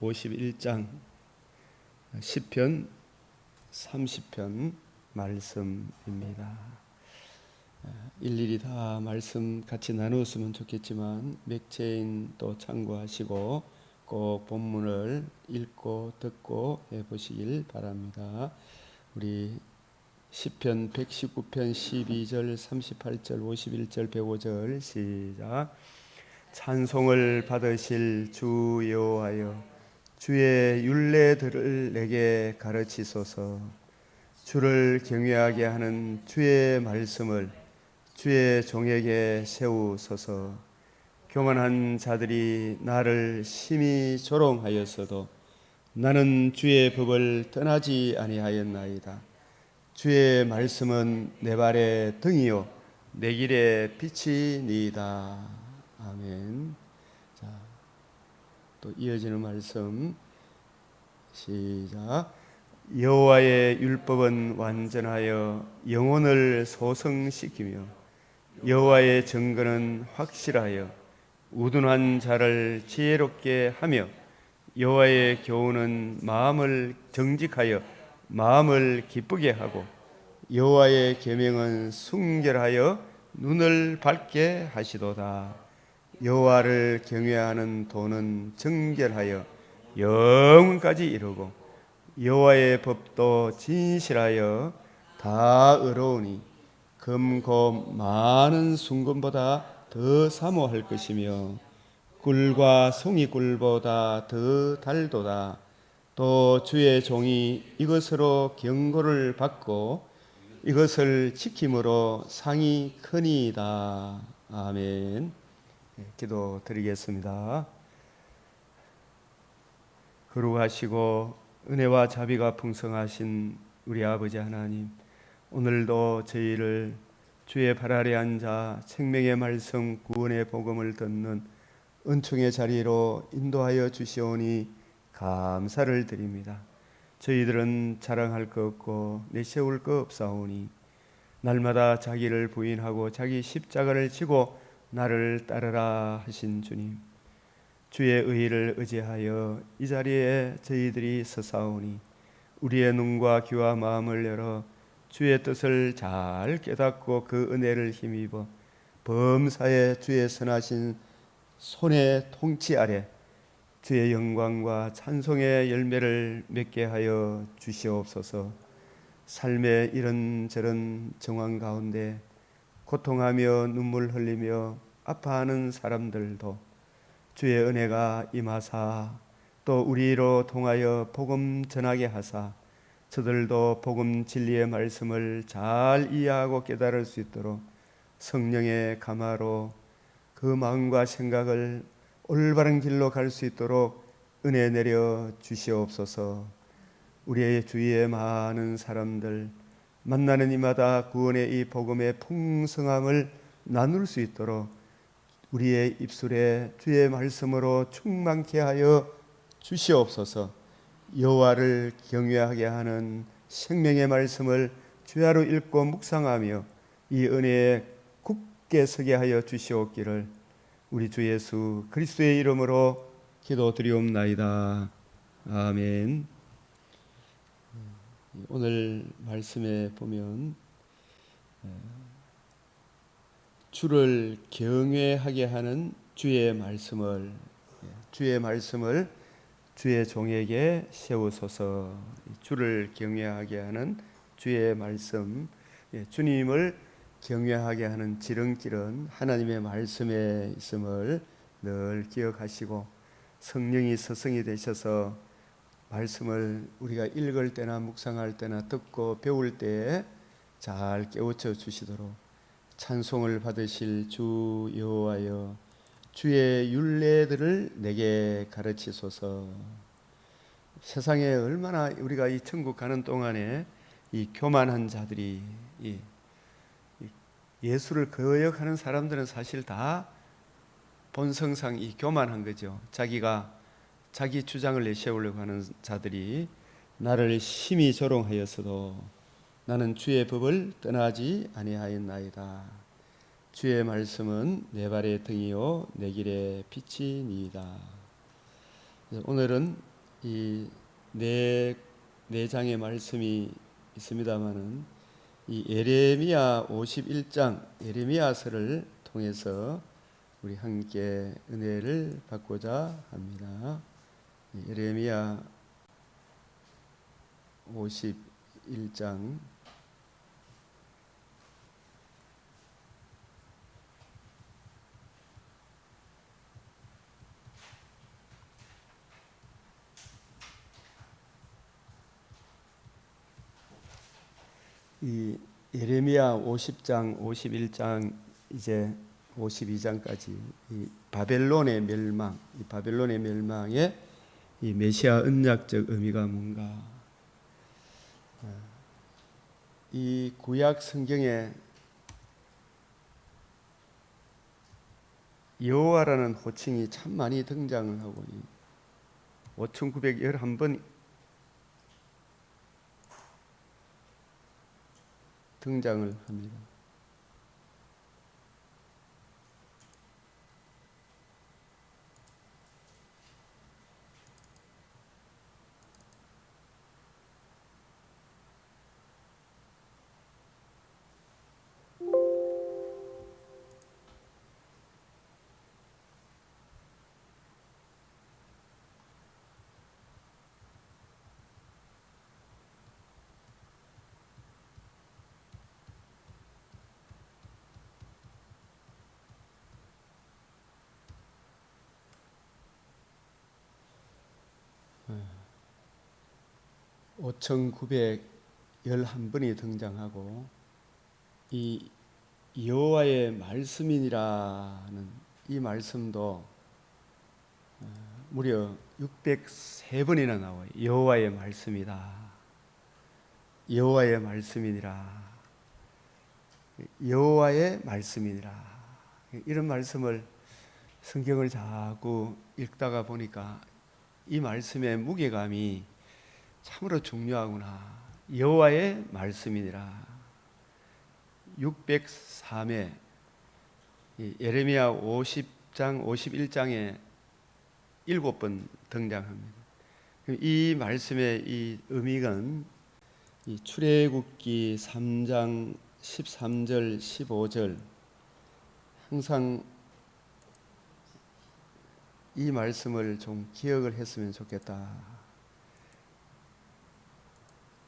51장 시편 30편 말씀입니다. 일일이 다 말씀 같이 나누었으면 좋겠지만 맥체인 또 참고하시고 꼭 본문을 읽고 듣고 해보시길 바랍니다. 우리 시편 119편 12절 38절 51절 105절 시작. 찬송을 받으실 주 여호와여, 주의 율례들을 내게 가르치소서. 주를 경외하게 하는 주의 말씀을 주의 종에게 세우소서. 교만한 자들이 나를 심히 조롱하였어도 나는 주의 법을 떠나지 아니하였나이다. 주의 말씀은 내 발의 등이요 내 길의 빛이니이다. 아멘. 자, 또 이어지는 말씀 시작. 여호와의 율법은 완전하여 영혼을 소성시키며 여호와의 증거는 확실하여 우둔한 자를 지혜롭게 하며 여호와의 교훈은 마음을 정직하여 마음을 기쁘게 하고 여호와의 계명은 순결하여 눈을 밝게 하시도다. 여호와를 경외하는 도는 정결하여 영원까지 이르고 여호와의 법도 진실하여 다 의로우니 금고 많은 순금보다 더 사모할 것이며 꿀과 송이꿀보다 더 달도다. 또 주의 종이 이것으로 경고를 받고 이것을 지킴으로 상이 크니이다. 아멘. 기도 드리겠습니다. 거룩하시고 은혜와 자비가 풍성하신 우리 아버지 하나님, 오늘도 저희를 주의 발 아래 앉아 생명의 말씀 구원의 복음을 듣는 은총의 자리로 인도하여 주시오니 감사를 드립니다. 저희들은 자랑할 것 없고 내세울 것 없사오니 날마다 자기를 부인하고 자기 십자가를 지고 나를 따르라 하신 주님, 주의 의를 의지하여 이 자리에 저희들이 서사오니 우리의 눈과 귀와 마음을 열어 주의 뜻을 잘 깨닫고 그 은혜를 힘입어 범사에 주의 선하신 손의 통치 아래 주의 영광과 찬송의 열매를 맺게 하여 주시옵소서. 삶의 이런저런 정황 가운데 고통하며 눈물 흘리며 아파하는 사람들도 주의 은혜가 임하사 또 우리로 통하여 복음 전하게 하사 저들도 복음 진리의 말씀을 잘 이해하고 깨달을 수 있도록 성령의 감화로 그 마음과 생각을 올바른 길로 갈 수 있도록 은혜 내려 주시옵소서. 우리의 주위에 많은 사람들 만나는 이마다 구원의 이 복음의 풍성함을 나눌 수 있도록 우리의 입술에 주의 말씀으로 충만케 하여 주시옵소서. 여호와를 경외하게 하는 생명의 말씀을 주야로 읽고 묵상하며 이 은혜에 굳게 서게 하여 주시옵기를 우리 주 예수 그리스도의 이름으로 기도드리옵나이다. 아멘. 오늘 말씀에 보면 주를 경외하게 하는 주의 말씀을 주의 종에게 세우소서. 주를 경외하게 하는 주의 말씀, 주님을 경외하게 하는 지름길은 하나님의 말씀에 있음을 늘 기억하시고 성령이 스승이 되셔서 말씀을 우리가 읽을 때나 묵상할 때나 듣고 배울 때에 잘 깨우쳐 주시도록 찬송을 받으실 주 여호와여, 주의 율례들을 내게 가르치소서. 세상에 얼마나 우리가 이 천국 가는 동안에 이 교만한 자들이 예수를 거역하는 사람들은 사실 다 본성상 이 교만한 거죠. 자기 주장을 내세우려고 하는 자들이 나를 심히 조롱하였어도 나는 주의 법을 떠나지 아니하였나이다. 주의 말씀은 내 발의 등이요 내 길의 빛이니이다. 오늘은 이네 장의 말씀이 있습니다마는 이 예레미야 51장 예레미야서를 통해서 우리 함께 은혜를 받고자 합니다. 예레미야 51장 이 예레미야 50장, 51장 이제 52장까지 이 바벨론의 멸망, 이 바벨론의 멸망의 이 메시아 언약적 의미가 뭔가? 이 구약 성경에 여호와라는 호칭이 참 많이 등장을 하고 5,911번 등장을 합니다. 네. 5,911번이 등장하고 이 여호와의 말씀이라는 이 말씀도 무려 603번이나 나와요. 여호와의 말씀이다. 여호와의 말씀이니라. 여호와의 말씀이니라. 이런 말씀을 성경을 자꾸 읽다가 보니까 이 말씀의 무게감이 참으로 중요하구나. 여호와의 말씀이니라. 603회 예레미야 50장 51장에 7번 등장합니다. 이 말씀의 이 의미는 이 출애굽기 3장 13절 15절 항상 이 말씀을 좀 기억을 했으면 좋겠다.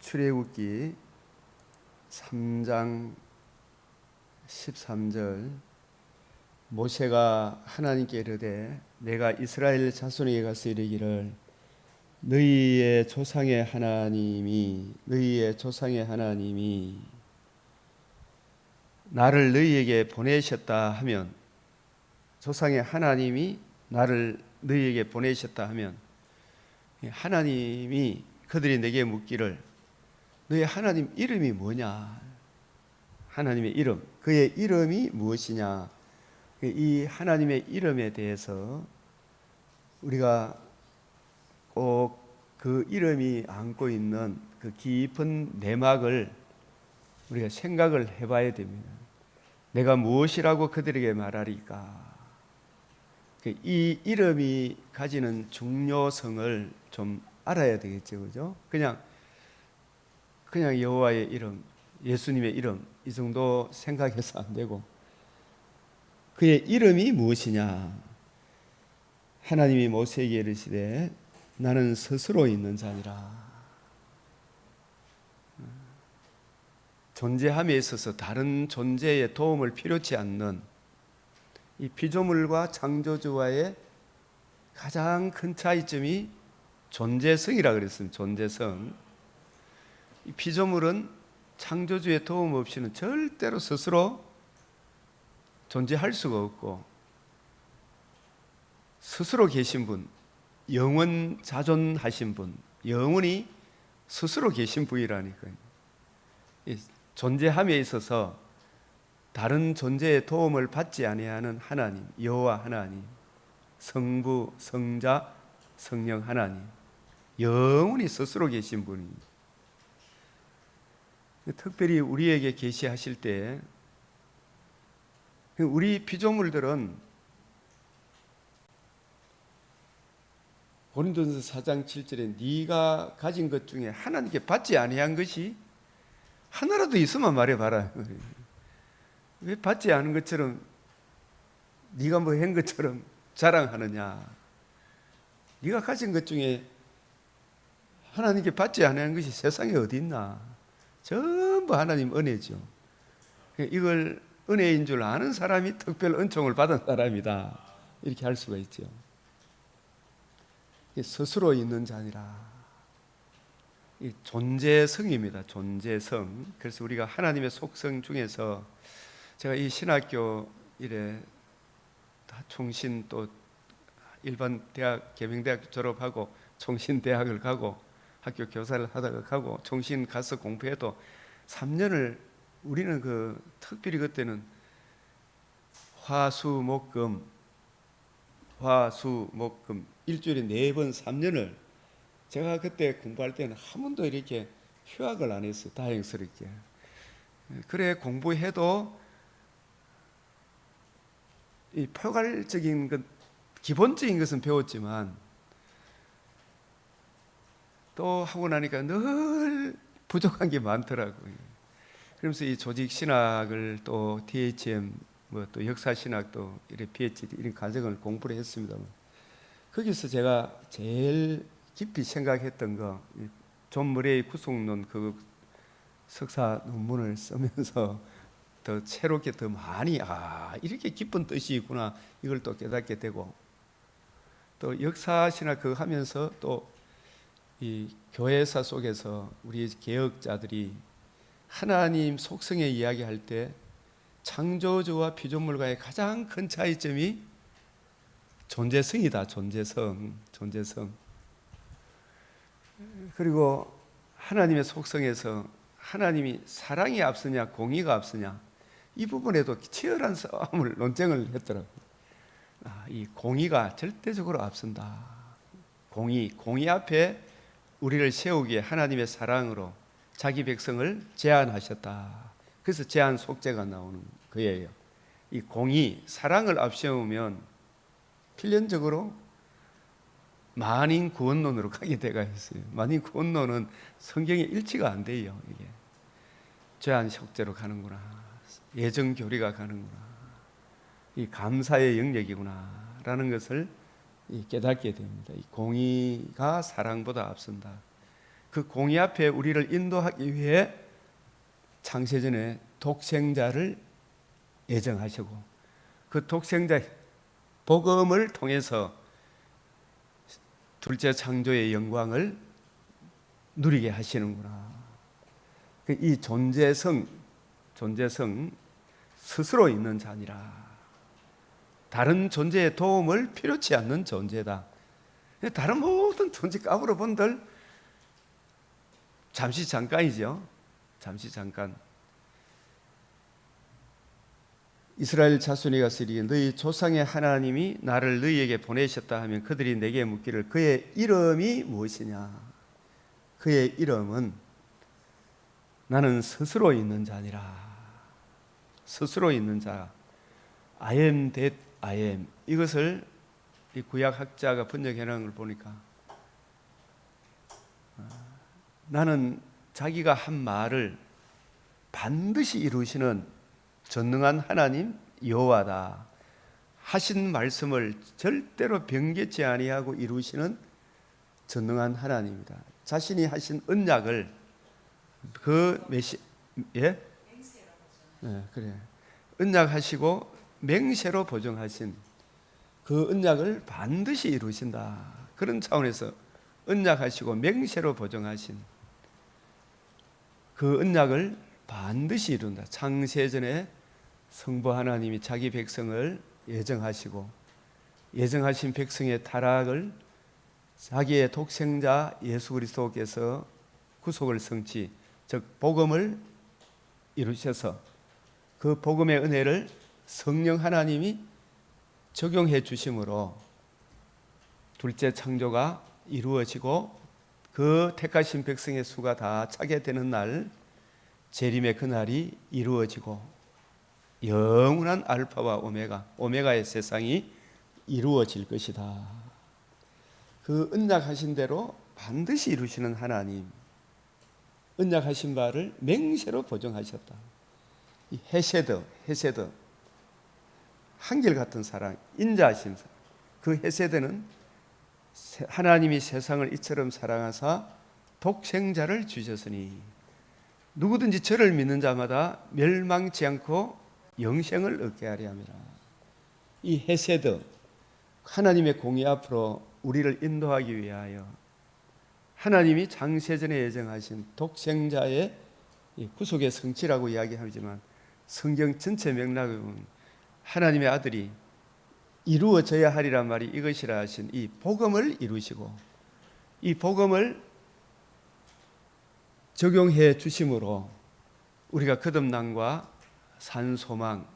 출애굽기 3장 13절 모세가 하나님께 이르되 내가 이스라엘 자손에게 가서 이르기를 너희의 조상의 하나님이 나를 너희에게 보내셨다 하면 조상의 하나님이 나를 너희에게 보내셨다 하면 하나님이 그들이 내게 묻기를 너희 하나님 이름이 뭐냐? 하나님의 이름, 그의 이름이 무엇이냐? 이 하나님의 이름에 대해서 우리가 꼭 그 이름이 안고 있는 그 깊은 내막을 우리가 생각을 해봐야 됩니다. 내가 무엇이라고 그들에게 말하리까? 이 이름이 가지는 중요성을 좀 알아야 되겠죠, 그죠? 그냥 여호와의 이름, 예수님의 이름 이 정도 생각해서 안 되고 그의 이름이 무엇이냐? 하나님이 모세에게 이르시되 나는 스스로 있는 자니라. 존재함에 있어서 다른 존재의 도움을 필요치 않는 이 피조물과 창조주와의 가장 큰 차이점이 존재성이라 그랬습니다. 존재성. 이 피조물은 창조주의 도움 없이는 절대로 스스로 존재할 수가 없고 스스로 계신 분, 영원 자존하신 분, 영원히 스스로 계신 분이라니까요. 존재함에 있어서 다른 존재의 도움을 받지 아니하는 하나님, 여호와 하나님, 성부, 성자, 성령 하나님, 영원히 스스로 계신 분입니다. 특별히 우리에게 계시하실 때 우리 피조물들은 고린도전서 4장 7절에 네가 가진 것 중에 하나님께 받지 아니한 것이 하나라도 있으면 말해봐라. 왜 받지 않은 것처럼 네가 뭐 한 것처럼 자랑하느냐. 네가 가진 것 중에 하나님께 받지 않은 것이 세상에 어디 있나. 전부 하나님 은혜죠. 이걸 은혜인 줄 아는 사람이 특별 은총을 받은 사람이다. 이렇게 할 수가 있죠. 스스로 있는 자니라. 이 존재성입니다. 존재성. 그래서 우리가 하나님의 속성 중에서 제가 이 신학교 일에 다 총신 또 일반 대학 계명대학 졸업하고 총신대학을 가고 학교 교사를 하다가 가고 총신 가서 공부해도 3년을 우리는 특별히 그때는 화수목금 일주일에 4번 3년을 제가 그때 공부할 때는 한 번도 이렇게 휴학을 안 했어요. 다행스럽게. 그래 공부해도 이 포괄적인 것, 기본적인 것은 배웠지만 또 하고 나니까 늘 부족한 게 많더라고요. 그러면서 이 조직 신학을 또 DHM 또 역사 신학도 이런 PhD 이런 과정을 공부를 했습니다. 거기서 제가 제일 깊이 생각했던 거, 존 머레이 구속론 그 석사 논문을 쓰면서 더 새롭게 더 많이 이렇게 깊은 뜻이 있구나 이걸 또 깨닫게 되고, 또 역사 신학 그거 하면서 또 이 교회사 속에서 우리 개혁자들이 하나님 속성의 이야기할 때 창조주와 피조물과의 가장 큰 차이점이 존재성이다. 존재성. 그리고 하나님의 속성에서 하나님이 사랑이 앞서냐 공의가 앞서냐 이 부분에도 치열한 싸움을 논쟁을 했더라고요. 이 공의가 절대적으로 앞선다. 공의 앞에 우리를 세우기에 하나님의 사랑으로 자기 백성을 제한하셨다. 그래서 제한 속죄가 나오는 거예요. 이 공의, 사랑을 앞세우면 필연적으로 만인 구원론으로 가게 되가 있어요. 만인 구원론은 성경에 일치가 안 돼요. 이게 제한 속죄로 가는구나, 예정 교리가 가는구나, 이 감사의 영역이구나라는 것을 깨닫게 됩니다. 이 공의가 사랑보다 앞선다. 그 공의 앞에 우리를 인도하기 위해 창세전에 독생자를 예정하시고 그 독생자 복음을 통해서 둘째 창조의 영광을 누리게 하시는구나. 이 존재성 스스로 있는 자니라. 다른 존재의 도움을 필요치 않는 존재다. 다른 모든 존재 까불어 본들 잠시 잠깐이죠. 잠시 잠깐. 이스라엘 자손이 가서 이르기를 너희 조상의 하나님이 나를 너희에게 보내셨다 하면 그들이 내게 묻기를 그의 이름이 무엇이냐. 그의 이름은 나는 스스로 있는 자니라. 스스로 있는 자. I am that I am. 이것을 이 구약학자가 번역해 놓은 걸 보니까 나는 자기가 한 말을 반드시 이루시는 전능한 하나님 여호와다. 하신 말씀을 절대로 변개치 아니하고 이루시는 전능한 하나님이다. 자신이 하신 언약을 그래. 언약하시고 맹세로 보증하신 그 언약을 반드시 이루신다. 그런 차원에서 언약하시고 맹세로 보증하신 그 언약을 반드시 이룬다. 창세전에 성부 하나님이 자기 백성을 예정하시고 예정하신 백성의 타락을 자기의 독생자 예수 그리스도께서 구속을 성취, 즉 복음을 이루셔서 그 복음의 은혜를 성령 하나님이 적용해 주심으로 둘째 창조가 이루어지고 그 택하신 백성의 수가 다 차게 되는 날, 재림의 그날이 이루어지고 영원한 알파와 오메가의 세상이 이루어질 것이다. 그 언약하신 대로 반드시 이루시는 하나님, 언약하신 바를 맹세로 보증하셨다. 이 헤세드, 한결같은 사랑, 인자하심. 그 헤세드는 하나님이 세상을 이처럼 사랑하사 독생자를 주셨으니 누구든지 저를 믿는 자마다 멸망치 않고 영생을 얻게 하려 함이라. 이 헤세드, 하나님의 공의 앞으로 우리를 인도하기 위하여 하나님이 장세전에 예정하신 독생자의 구속의 성취라고 이야기하지만 성경 전체 맥락을 보면 하나님의 아들이 이루어져야 하리란 말이 이것이라 하신 이 복음을 이루시고 이 복음을 적용해 주심으로 우리가 거듭남과 산 소망,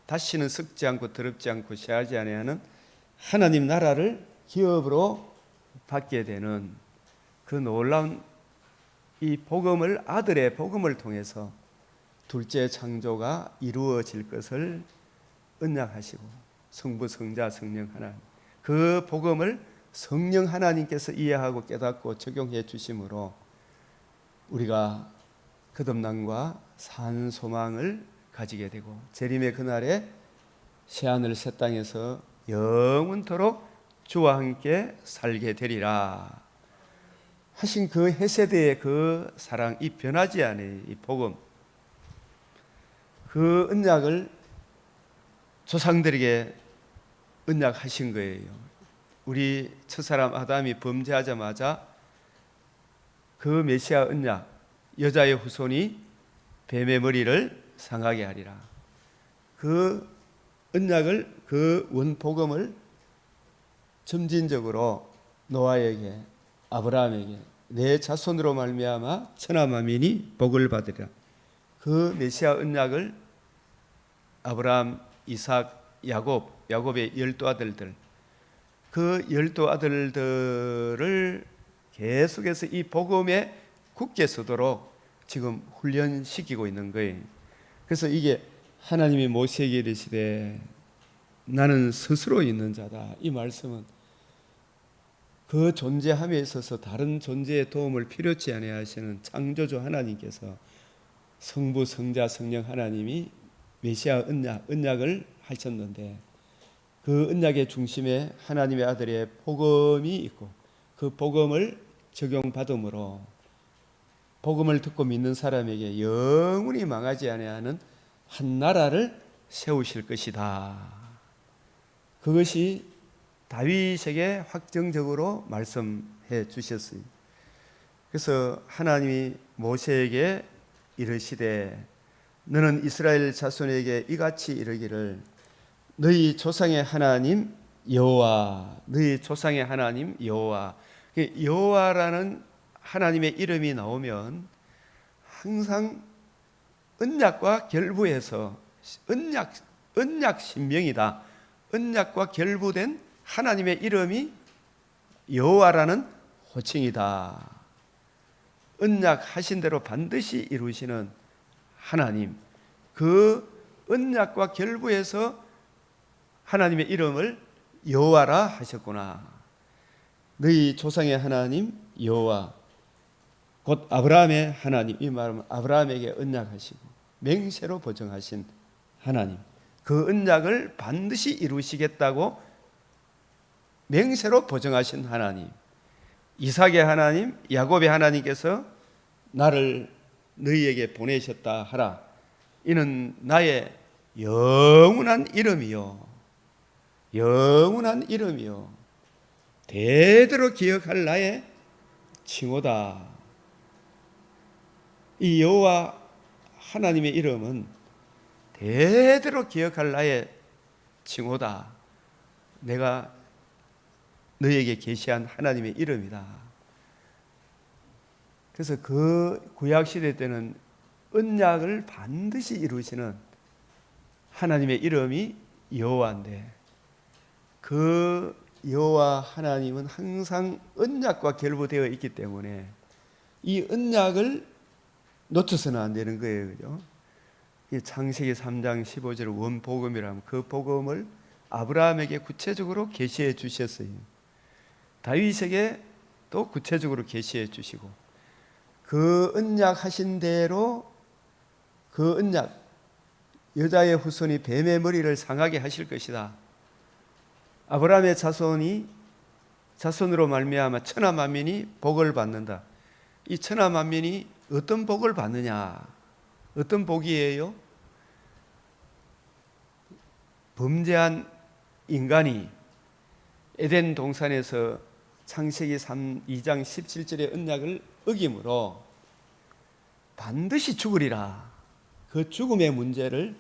다시는 썩지 않고 더럽지 않고 쇠하지 아니하는 하나님 나라를 기업으로 받게 되는 그 놀라운 이 복음을, 아들의 복음을 통해서 둘째 창조가 이루어질 것을 언약하시고 성부, 성자, 성령 하나님, 그 복음을 성령 하나님께서 이해하고 깨닫고 적용해 주심으로 우리가 거듭남과 산 소망을 가지게 되고 재림의 그날에 새하늘 새 땅에서 영원토록 주와 함께 살게 되리라 하신 그 헤세드의 그 사랑, 이 변하지 않은 이 복음, 그 언약을 조상들에게 언약하신 거예요. 우리 첫사람 아담이 범죄하자마자 그 메시아 언약, 여자의 후손이 뱀의 머리를 상하게 하리라. 그 언약을, 그 원복음을 점진적으로 노아에게, 아브라함에게 내 자손으로 말미암아 천하 만민이 복을 받으리라. 그 메시아 언약을 아브라함, 이삭, 야곱의 12 아들들, 그 12 아들들을 계속해서 이 복음에 굳게 서도록 지금 훈련시키고 있는 거예요. 그래서 이게 하나님이 모세에게 이르시되 나는 스스로 있는 자다. 이 말씀은 그 존재함에 있어서 다른 존재의 도움을 필요치 아니하시는 창조주 하나님께서 성부, 성자, 성령 하나님이 메시아 언약을 하셨는데 그 언약의 중심에 하나님의 아들의 복음이 있고 그 복음을 적용받음으로 복음을 듣고 믿는 사람에게 영원히 망하지 아니하는 한 나라를 세우실 것이다. 그것이 다윗에게 확정적으로 말씀해 주셨어요. 그래서 하나님이 모세에게 이르시되 너는 이스라엘 자손에게 이같이 이르기를 너희 조상의 하나님 여호와, 너희 조상의 하나님 여호와. 여호와라는 하나님의 이름이 나오면 항상 언약과 결부해서 언약 신명이다. 언약과 결부된 하나님의 이름이 여호와라는 호칭이다. 언약하신 대로 반드시 이루시는 하나님, 그 언약과 결부해서 하나님의 이름을 여호와라 하셨구나. 너희 조상의 하나님 여호와, 곧 아브라함의 하나님. 이 말은 아브라함에게 언약하시고 맹세로 보증하신 하나님, 그 언약을 반드시 이루시겠다고 맹세로 보증하신 하나님, 이삭의 하나님, 야곱의 하나님께서 나를 너희에게 보내셨다 하라. 이는 나의 영원한 이름이요, 영원한 이름이요, 대대로 기억할 나의 칭호다. 이 여호와 하나님의 이름은 대대로 기억할 나의 칭호다. 내가 너에게 계시한 하나님의 이름이다. 그래서 그 구약 시대 때는 언약을 반드시 이루시는 하나님의 이름이 여호와인데 그 여호와 하나님은 항상 언약과 결부되어 있기 때문에 이 언약을 놓쳐서는 안 되는 거예요. 그죠? 창세기 3장 15절 원복음이라면 그 복음을 아브라함에게 구체적으로 계시해 주셨어요. 다윗에게 또 구체적으로 계시해 주시고, 그 언약 하신 대로 그 언약, 여자의 후손이 뱀의 머리를 상하게 하실 것이다. 아브라함의 자손으로 말미암아 천하 만민이 복을 받는다. 이 천하 만민이 어떤 복을 받느냐? 어떤 복이에요? 범죄한 인간이 에덴 동산에서 창세기 2장 17절의 언약을 어김으로 반드시 죽으리라. 그 죽음의 문제를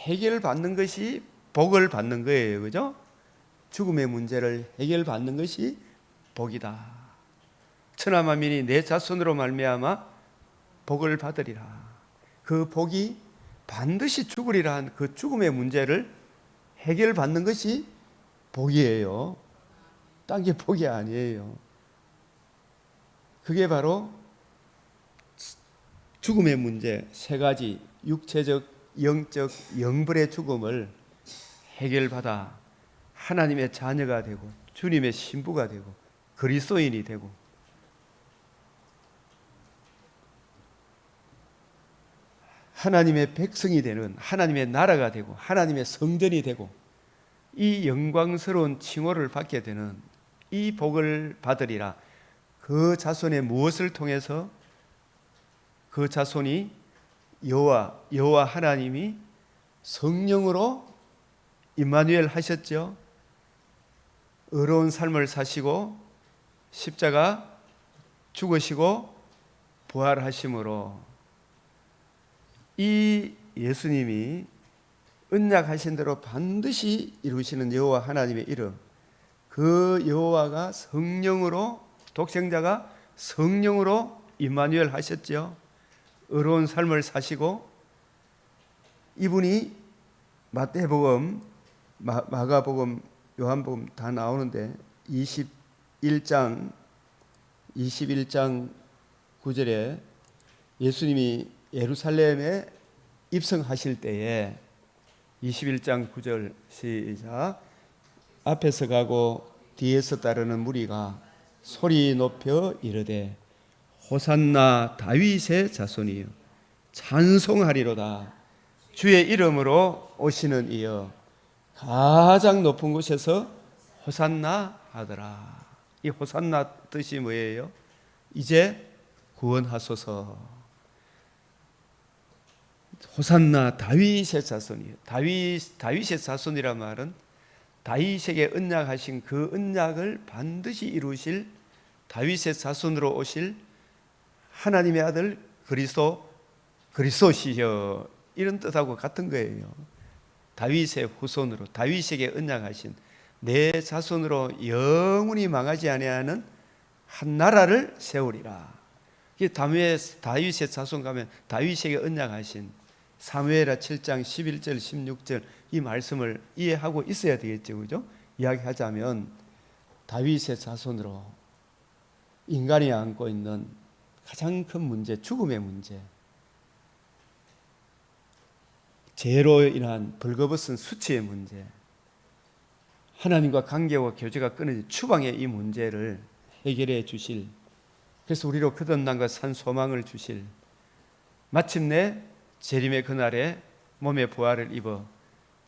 해결받는 것이 복을 받는 거예요. 그죠? 죽음의 문제를 해결받는 것이 복이다. 천하 만민이 내 자손으로 말미암아 복을 받으리라. 그 복이 반드시 죽으리라 한 그 죽음의 문제를 해결받는 것이 복이에요. 딴 게 복이 아니에요. 그게 바로 죽음의 문제 세 가지, 육체적, 영적, 영벌의 죽음을 해결받아 하나님의 자녀가 되고 주님의 신부가 되고 그리스도인이 되고 하나님의 백성이 되는, 하나님의 나라가 되고 하나님의 성전이 되고 이 영광스러운 칭호를 받게 되는 이 복을 받으리라. 그 자손의 무엇을 통해서? 그 자손이 여호와 하나님이 성령으로 임마누엘 하셨죠. 의로운 삶을 사시고 십자가 죽으시고 부활하심으로 이 예수님이 언약하신 대로 반드시 이루시는 여호와 하나님의 이름, 그 여호와가 성령으로, 독생자가 성령으로 임마누엘 하셨죠. 의로운 삶을 사시고 이분이 마태복음, 마가복음, 요한복음 다 나오는데 21장 9절에 예수님이 예루살렘에 입성하실 때에 21장 9절 시작. 앞에서 가고 뒤에서 따르는 무리가 소리 높여 이르되 호산나 다윗의 자손이여 찬송하리로다. 주의 이름으로 오시는 이여 가장 높은 곳에서 호산나 하더라. 이 호산나 뜻이 뭐예요? 이제 구원하소서. 호산나 다윗의 자손이에요. 다윗의 자손이란 말은 다윗에게 언약하신 그 언약을 반드시 이루실 다윗의 자손으로 오실 하나님의 아들 그리스도시여, 이런 뜻하고 같은 거예요. 다윗의 후손으로, 다윗에게 언약하신 내 자손으로 영원히 망하지 아니하는 한 나라를 세우리라. 다윗의 자손 가면 다윗에게 언약하신 사무엘하 7장 11절 16절 이 말씀을 이해하고 있어야 되겠죠. 그죠? 이야기하자면 다윗의 자손으로 인간이 안고 있는 가장 큰 문제, 죽음의 문제, 죄로 인한 벌거벗은 수치의 문제, 하나님과 관계와 교제가 끊어진 추방의 이 문제를 해결해 주실, 그래서 우리로 거듭남과 산 소망을 주실, 마침내 재림의 그날에 몸의 부활을 입어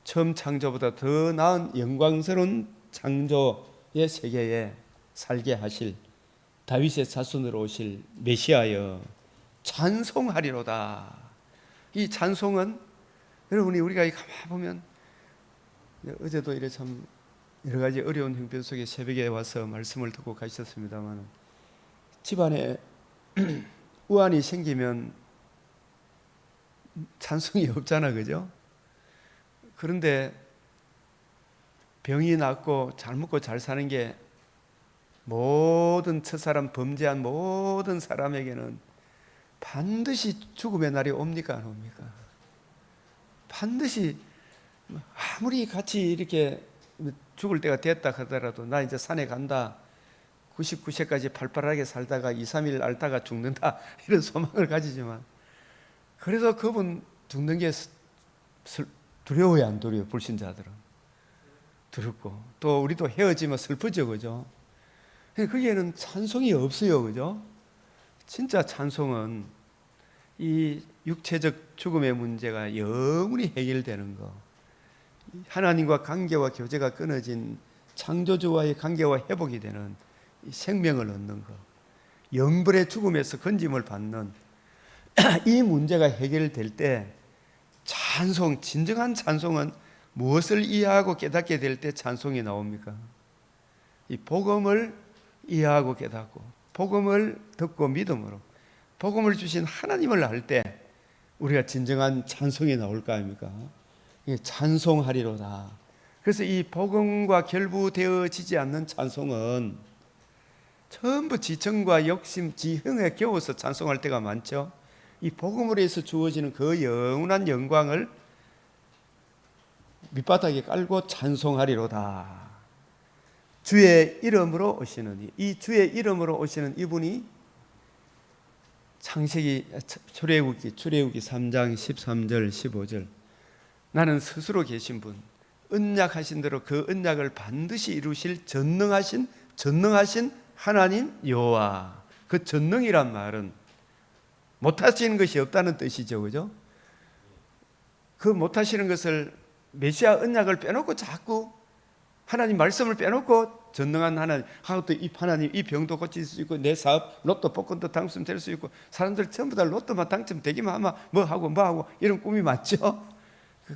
처음 창조보다 더 나은 영광스러운 창조의 세계에 살게 하실 다윗의 자손으로 오실 메시아여 찬송하리로다. 이 찬송은 여러분이 우리가 가만 보면 어제도 이래 참 여러 가지 어려운 형편 속에 새벽에 와서 말씀을 듣고 가셨습니다만 집안에 우환이 생기면 찬송이 없잖아, 그죠? 그런데 병이 낫고 잘 먹고 잘 사는 게 모든 첫사람, 범죄한 모든 사람에게는 반드시 죽음의 날이 옵니까 안 옵니까? 반드시 아무리 같이 이렇게 죽을 때가 됐다 하더라도 나 이제 산에 간다, 99세까지 팔팔하게 살다가 2, 3일 앓다가 죽는다, 이런 소망을 가지지만 그래서 그분 죽는 게 두려워요, 안 두려워요? 불신자들은 두렵고 또 우리도 헤어지면 슬프죠, 그죠? 거기에는 찬송이 없어요. 그죠? 진짜 찬송은 이 육체적 죽음의 문제가 영원히 해결되는 거, 하나님과 관계와 교제가 끊어진 창조주와의 관계와 회복이 되는 이 생명을 얻는 거, 영벌의 죽음에서 건짐을 받는 이 문제가 해결될 때 찬송, 진정한 찬송은 무엇을 이해하고 깨닫게 될 때 찬송이 나옵니까? 이 복음을 이해하고 깨닫고 복음을 듣고 믿음으로 복음을 주신 하나님을 알 때 우리가 진정한 찬송이 나올 거 아닙니까? 찬송하리로다. 그래서 이 복음과 결부되어지지 않는 찬송은 전부 지청과 욕심, 지형에 겨워서 찬송할 때가 많죠. 이 복음으로 해서 주어지는 그 영원한 영광을 밑바닥에 깔고 찬송하리로다. 주의 이름으로 오시는 이 주의 이름으로 오시는 이분이 출애굽기 3장 13절 15절 나는 스스로 계신 분, 언약하신 대로 그 언약을 반드시 이루실 전능하신 하나님 여호와. 그 전능이란 말은 못하시는 것이 없다는 뜻이죠. 그죠? 그 못하시는 것을 메시아 언약을 빼놓고 자꾸 하나님 말씀을 빼놓고 전능한 하나님, 또 이 하나님 이 병도 고칠 수 있고 내 사업 로또 복권도 당첨될 수 있고 사람들 전부 다 로또만 당첨되기만 하면 뭐 하고 이런 꿈이 많죠.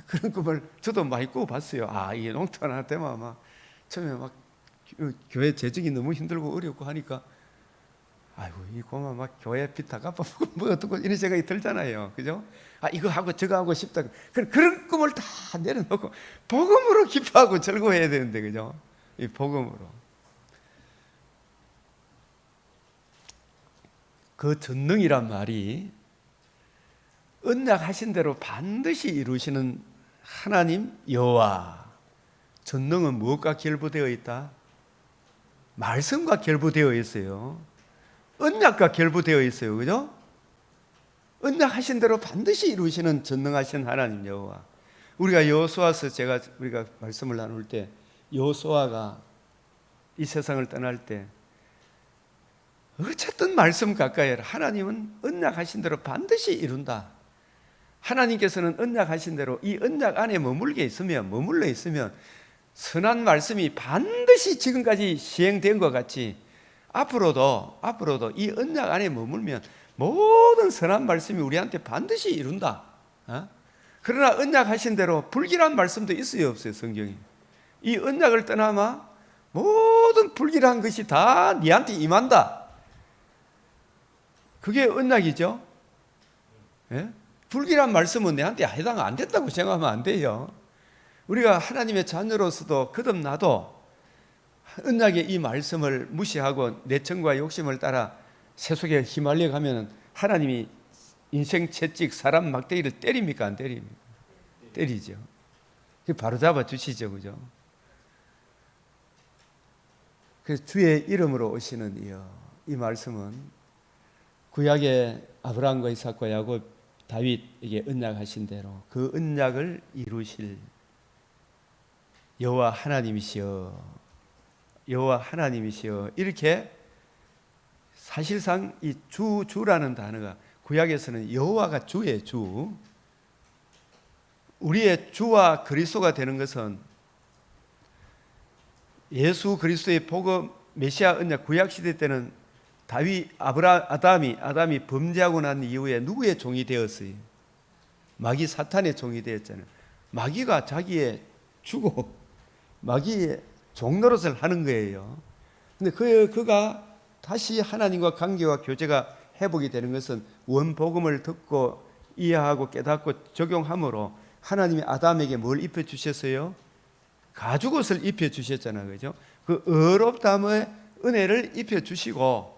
그런 꿈을 저도 많이 꾸어봤어요. 이게 농토 하나 되면 아마 처음에 막 교회 재정이 너무 힘들고 어렵고 하니까 아이고 이 고마 막 교회 빚 다 갚아보고 뭐 어떻고 이런 생각이 들잖아요. 그죠? 이거 하고 저거 하고 싶다. 그런 꿈을 다 내려놓고 복음으로 기뻐하고 즐거워해야 되는데, 그죠? 이 복음으로. 그 전능이란 말이 언약하신 대로 반드시 이루시는 하나님 여호와. 전능은 무엇과 결부되어 있다? 말씀과 결부되어 있어요. 언약과 결부되어 있어요. 그죠? 언약하신 대로 반드시 이루시는 전능하신 하나님 여호와. 우리가 여호수아서 우리가 말씀을 나눌 때 여호수아가 이 세상을 떠날 때 어쨌든 말씀 가까이 해라. 하나님은 언약하신 대로 반드시 이룬다. 하나님께서는 언약하신 대로 이 언약 안에 머물러 있으면 선한 말씀이 반드시 지금까지 시행된 것 같이 앞으로도 이 언약 안에 머물면 모든 선한 말씀이 우리한테 반드시 이룬다. 그러나 언약하신 대로 불길한 말씀도 있어요, 없어요? 성경에. 이 언약을 떠나면 모든 불길한 것이 다 네한테 임한다. 그게 언약이죠. 예? 불길한 말씀은 내한테 해당 안 됐다고 생각하면 안 돼요. 우리가 하나님의 자녀로서도 거듭나도 언약의 이 말씀을 무시하고 내 청과 욕심을 따라 세속에 휘말려 가면 하나님이 인생 채찍 사람 막대기를 때립니까? 안 때립니까? 때리죠. 바로 잡아 주시죠. 그죠? 그래서 주의 이름으로 오시는 이 말씀은 구약의 아브라함과 이삭과 야곱, 다윗에게 언약하신 대로 그 언약을 이루실 여호와 하나님이시여 이렇게 사실상 이 주라는 단어가 구약에서는 여호와가 주의 주, 우리의 주와 그리스도가 되는 것은 예수 그리스도의 복음 메시아 언약 구약 시대 때는 아담이 범죄하고 난 이후에 누구의 종이 되었어요? 마귀 사탄의 종이 되었잖아요. 마귀가 자기의 주고 마귀의 종노릇을 하는 거예요. 근데 그가 다시 하나님과 관계와 교제가 회복이 되는 것은 원복음을 듣고 이해하고 깨닫고 적용함으로 하나님이 아담에게 뭘 입혀주셨어요? 가죽옷을 입혀주셨잖아요. 그죠? 그 의롭다함의 은혜를 입혀주시고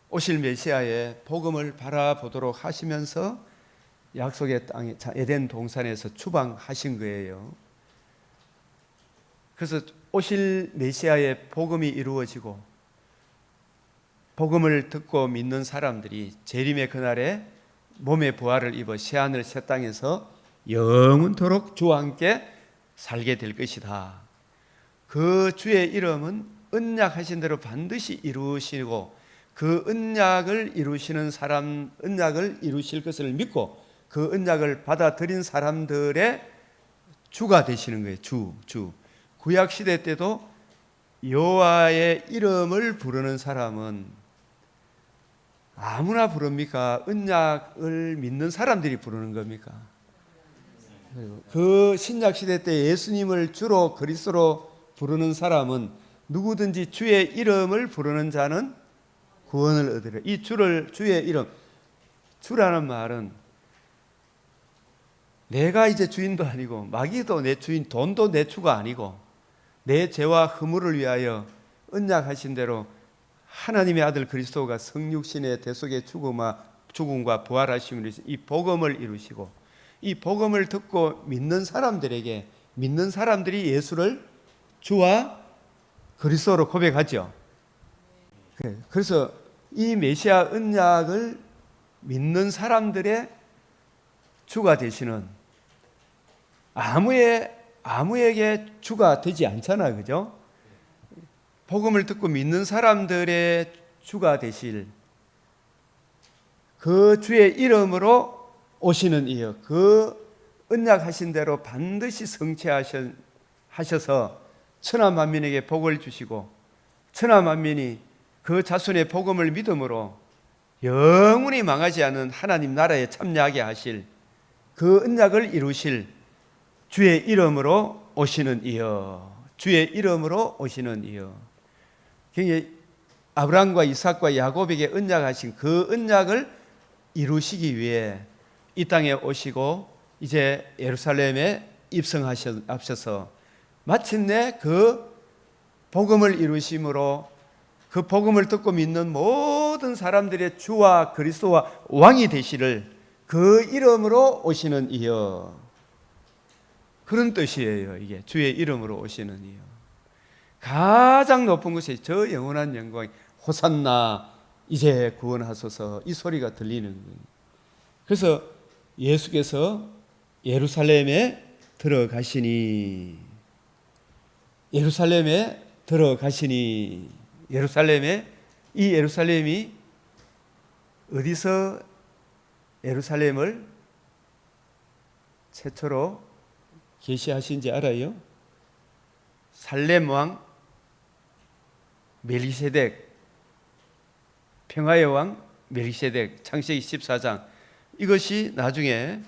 오실 메시아의 복음을 바라보도록 하시면서 약속의 땅에 에덴 동산에서 추방하신 거예요. 그래서 오실 메시아의 복음이 이루어지고 복음을 듣고 믿는 사람들이 재림의 그날에 몸의 부활을 입어 새하늘 새 땅에서 영원토록 주와 함께 살게 될 것이다. 그 주의 이름은 언약하신 대로 반드시 이루시고 그 언약을 이루시는 사람, 언약을 이루실 것을 믿고 그 언약을 받아들인 사람들의 주가 되시는 거예요. 주. 구약 시대 때도 여호와의 이름을 부르는 사람은 아무나 부릅니까? 언약을 믿는 사람들이 부르는 겁니까? 그 신약 시대 때 예수님을 주로 그리스도로 부르는 사람은 누구든지 주의 이름을 부르는 자는 구원을 얻으리라. 이 주의 이름, 주라는 말은 내가 이제 주인도 아니고 마귀도 내 주인, 돈도 내 주가 아니고 내 죄와 허물을 위하여 언약하신 대로 하나님의 아들 그리스도가 성육신의 대속의 죽음과 부활하심으로 이 복음을 이루시고 이 복음을 듣고 믿는 사람들에게 믿는 사람들이 예수를 주와 그리스도로 고백하죠. 그래서 이 메시아 언약을 믿는 사람들의 주가 되시는 아무에게 주가 되지 않잖아요. 그죠? 복음을 듣고 믿는 사람들의 주가 되실 그 주의 이름으로 오시는 이여, 그 언약하신 대로 반드시 성취하셔서 천하 만민에게 복을 주시고 천하 만민이 그 자손의 복음을 믿음으로 영원히 망하지 않은 하나님 나라에 참여하게 하실 그 언약을 이루실 주의 이름으로 오시는 이여, 주의 이름으로 오시는 이여. 굉장히 아브라함과 이삭과 야곱에게 언약하신 그 언약을 이루시기 위해 이 땅에 오시고 이제 예루살렘에 입성하셔서 마침내 그 복음을 이루심으로 그 복음을 듣고 믿는 모든 사람들의 주와 그리스도와 왕이 되시를 그 이름으로 오시는 이여. 그런 뜻이에요. 이게 주의 이름으로 오시는 이여. 가장 높은 곳에 저 영원한 영광 호산나 이제 구원하소서 이 소리가 들리는 거예요. 그래서 예수께서 예루살렘에 들어가시니 예루살렘에 이 예루살렘이 어디서 예루살렘을 최초로 계시하신지 알아요? 살렘 왕 멜기세덱, 평화의 왕 멜기세덱, 창세기 14장. 이것이 나중에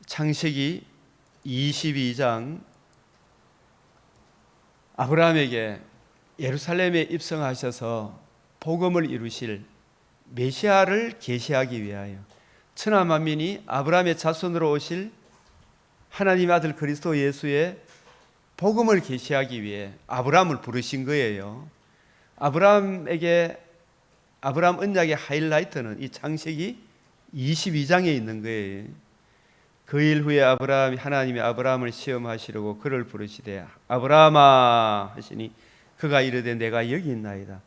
창세기 22장 아브라함에게 예루살렘에 입성하셔서 복음을 이루실 메시아를 계시하기 위하여 천하 만민이 아브라함의 자손으로 오실 하나님의 아들 그리스도 예수의 복음을 계시하기 위해 아브라함을 부르신 거예요. 아브라함 언약의 하이라이트는 이 창세기 22장에 있는 거예요. 그 일 후에 아브라함이 하나님의 아브라함을 시험하시려고 그를 부르시되 아브라함아 하시니 그가 이르되 내가 여기 있나이다.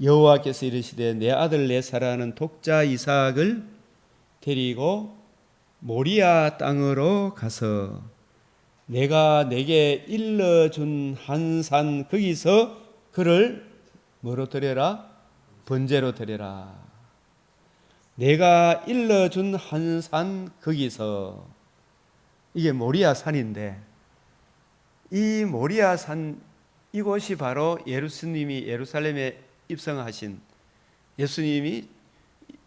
여호와께서 이르시되 내 아들 내 사랑하는 독자 이삭을 데리고 모리아 땅으로 가서 내가 내게 일러준 한 산 거기서 그를 뭐로 드려라? 번제로 드려라. 내가 일러준 한 산 거기서, 이게 모리아 산인데 이 모리아 산 이곳이 바로 예수님이 예루살렘에 입성하신, 예수님이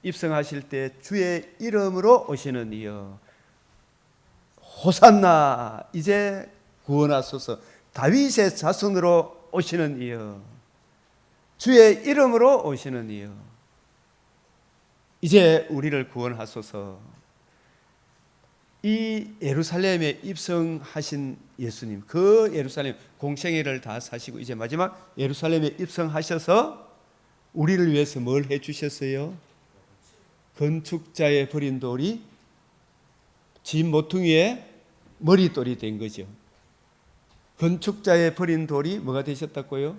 입성하실 때 주의 이름으로 오시는 이여 호산나 이제 구원하소서, 다윗의 자손으로 오시는 이여 주의 이름으로 오시는 이여 이제 우리를 구원하소서. 이 예루살렘에 입성하신 예수님, 그 예루살렘 공생애를 다 사시고 이제 마지막 예루살렘에 입성하셔서 우리를 위해서 뭘 해주셨어요? 건축자의 버린 돌이 집 모퉁이의 머릿돌이 된 거죠. 건축자의 버린 돌이 뭐가 되셨다고요?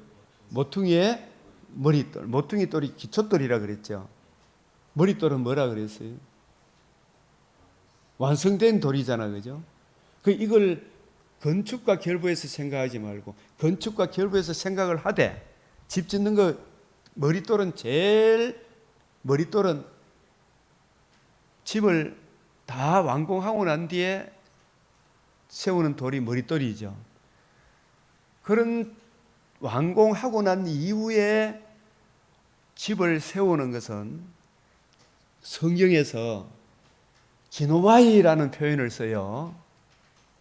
모퉁이의 머릿돌. 모퉁이 돌이 기초돌이라 그랬죠. 머릿돌은 뭐라 그랬어요? 완성된 돌이잖아, 그죠? 이걸 건축과 결부해서 생각하지 말고 건축과 결부해서 생각을 하되 집 짓는 거 머릿돌은 집을 다 완공하고 난 뒤에 세우는 돌이 머릿돌이죠. 그런 완공하고 난 이후에 집을 세우는 것은 성경에서 기노마이라는 표현을 써요.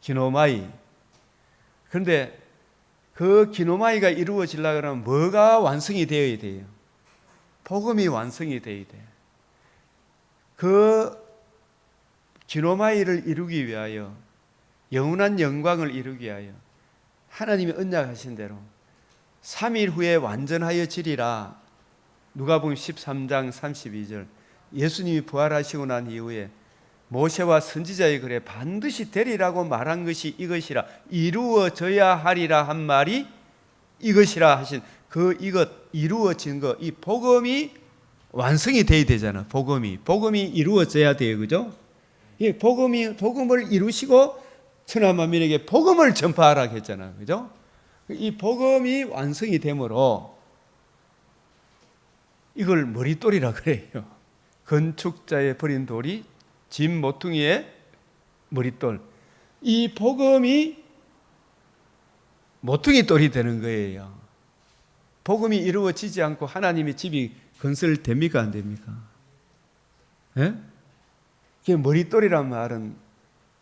기노마이. 그런데 그 기노마이가 이루어지려고 하면 뭐가 완성이 되어야 돼요? 복음이 완성이 되어야 돼요. 그 기노마이를 이루기 위하여, 영원한 영광을 이루기 위하여 하나님이 언약하신 대로 3일 후에 완전하여 지리라. 누가복음 13장 32절. 예수님이 부활하시고 난 이후에 모세와 선지자의 글에 반드시 되리라고 말한 것이 이것이라, 이루어져야 하리라 한 말이 이것이라 하신 그 이것, 이루어진 것, 이 복음이 완성이 돼야 되잖아. 복음이 이루어져야 돼요. 그죠? 이 복음을 이루시고 천하 만민에게 복음을 전파하라 했잖아. 그죠? 이 복음이 완성이 되므로 이걸 머릿돌이라 그래요. 건축자의 버린 돌이 집 모퉁이의 머릿돌. 이 복음이 모퉁이 돌이 되는 거예요. 복음이 이루어지지 않고 하나님의 집이 건설됩니까? 안 됩니까? 예? 머릿돌이란 말은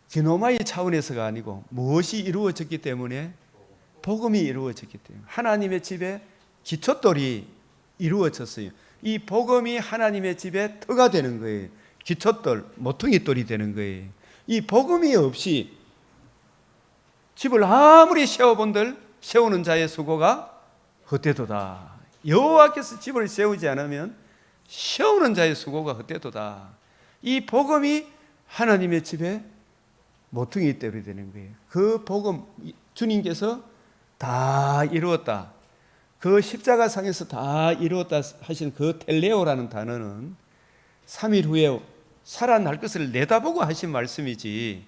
기노마이 차원에서가 아니고 무엇이 이루어졌기 때문에? 복음이 이루어졌기 때문에. 하나님의 집에 기초돌이 이루어졌어요. 이 복음이 하나님의 집에 터가 되는 거예요. 기초돌, 모퉁이돌이 되는 거예요. 이 복음이 없이 집을 아무리 세워본들 세우는 자의 수고가 헛되도다. 여호와께서 집을 세우지 않으면 세우는 자의 수고가 헛되도다. 이 복음이 하나님의 집에 모퉁이돌이 되는 거예요. 그 복음, 주님께서 다 이루었다. 그 십자가상에서 다 이루었다 하신 그 텔레오라는 단어는 3일 후에 살아날 것을 내다보고 하신 말씀이지,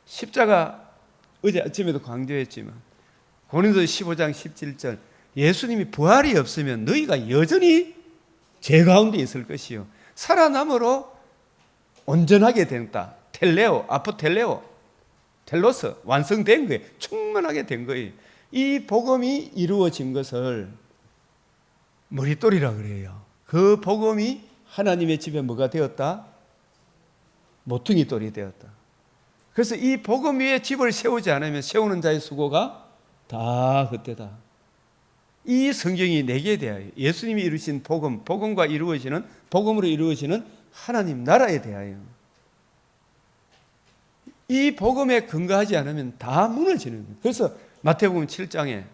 십자가 어제 아침에도 강조했지만 고린도서 15장 17절, 예수님이 부활이 없으면 너희가 여전히 죄 가운데 있을 것이요 살아남으로 온전하게 된다. 텔레오, 아포텔레오, 텔로스, 완성된 거예요. 충만하게 된 거예요. 이 복음이 이루어진 것을 머릿돌이라 그래요. 그 복음이 하나님의 집에 뭐가 되었다? 모퉁이 돌이 되었다. 그래서 이 복음 위에 집을 세우지 않으면 세우는 자의 수고가 다 헛되다. 이 성경이 내게 대하여 예수님이 이루신 복음, 복음과 이루어지는, 복음으로 이루어지는 하나님 나라에 대하여, 이 복음에 근거하지 않으면 다 무너지는 거예요. 그래서 마태복음 7장에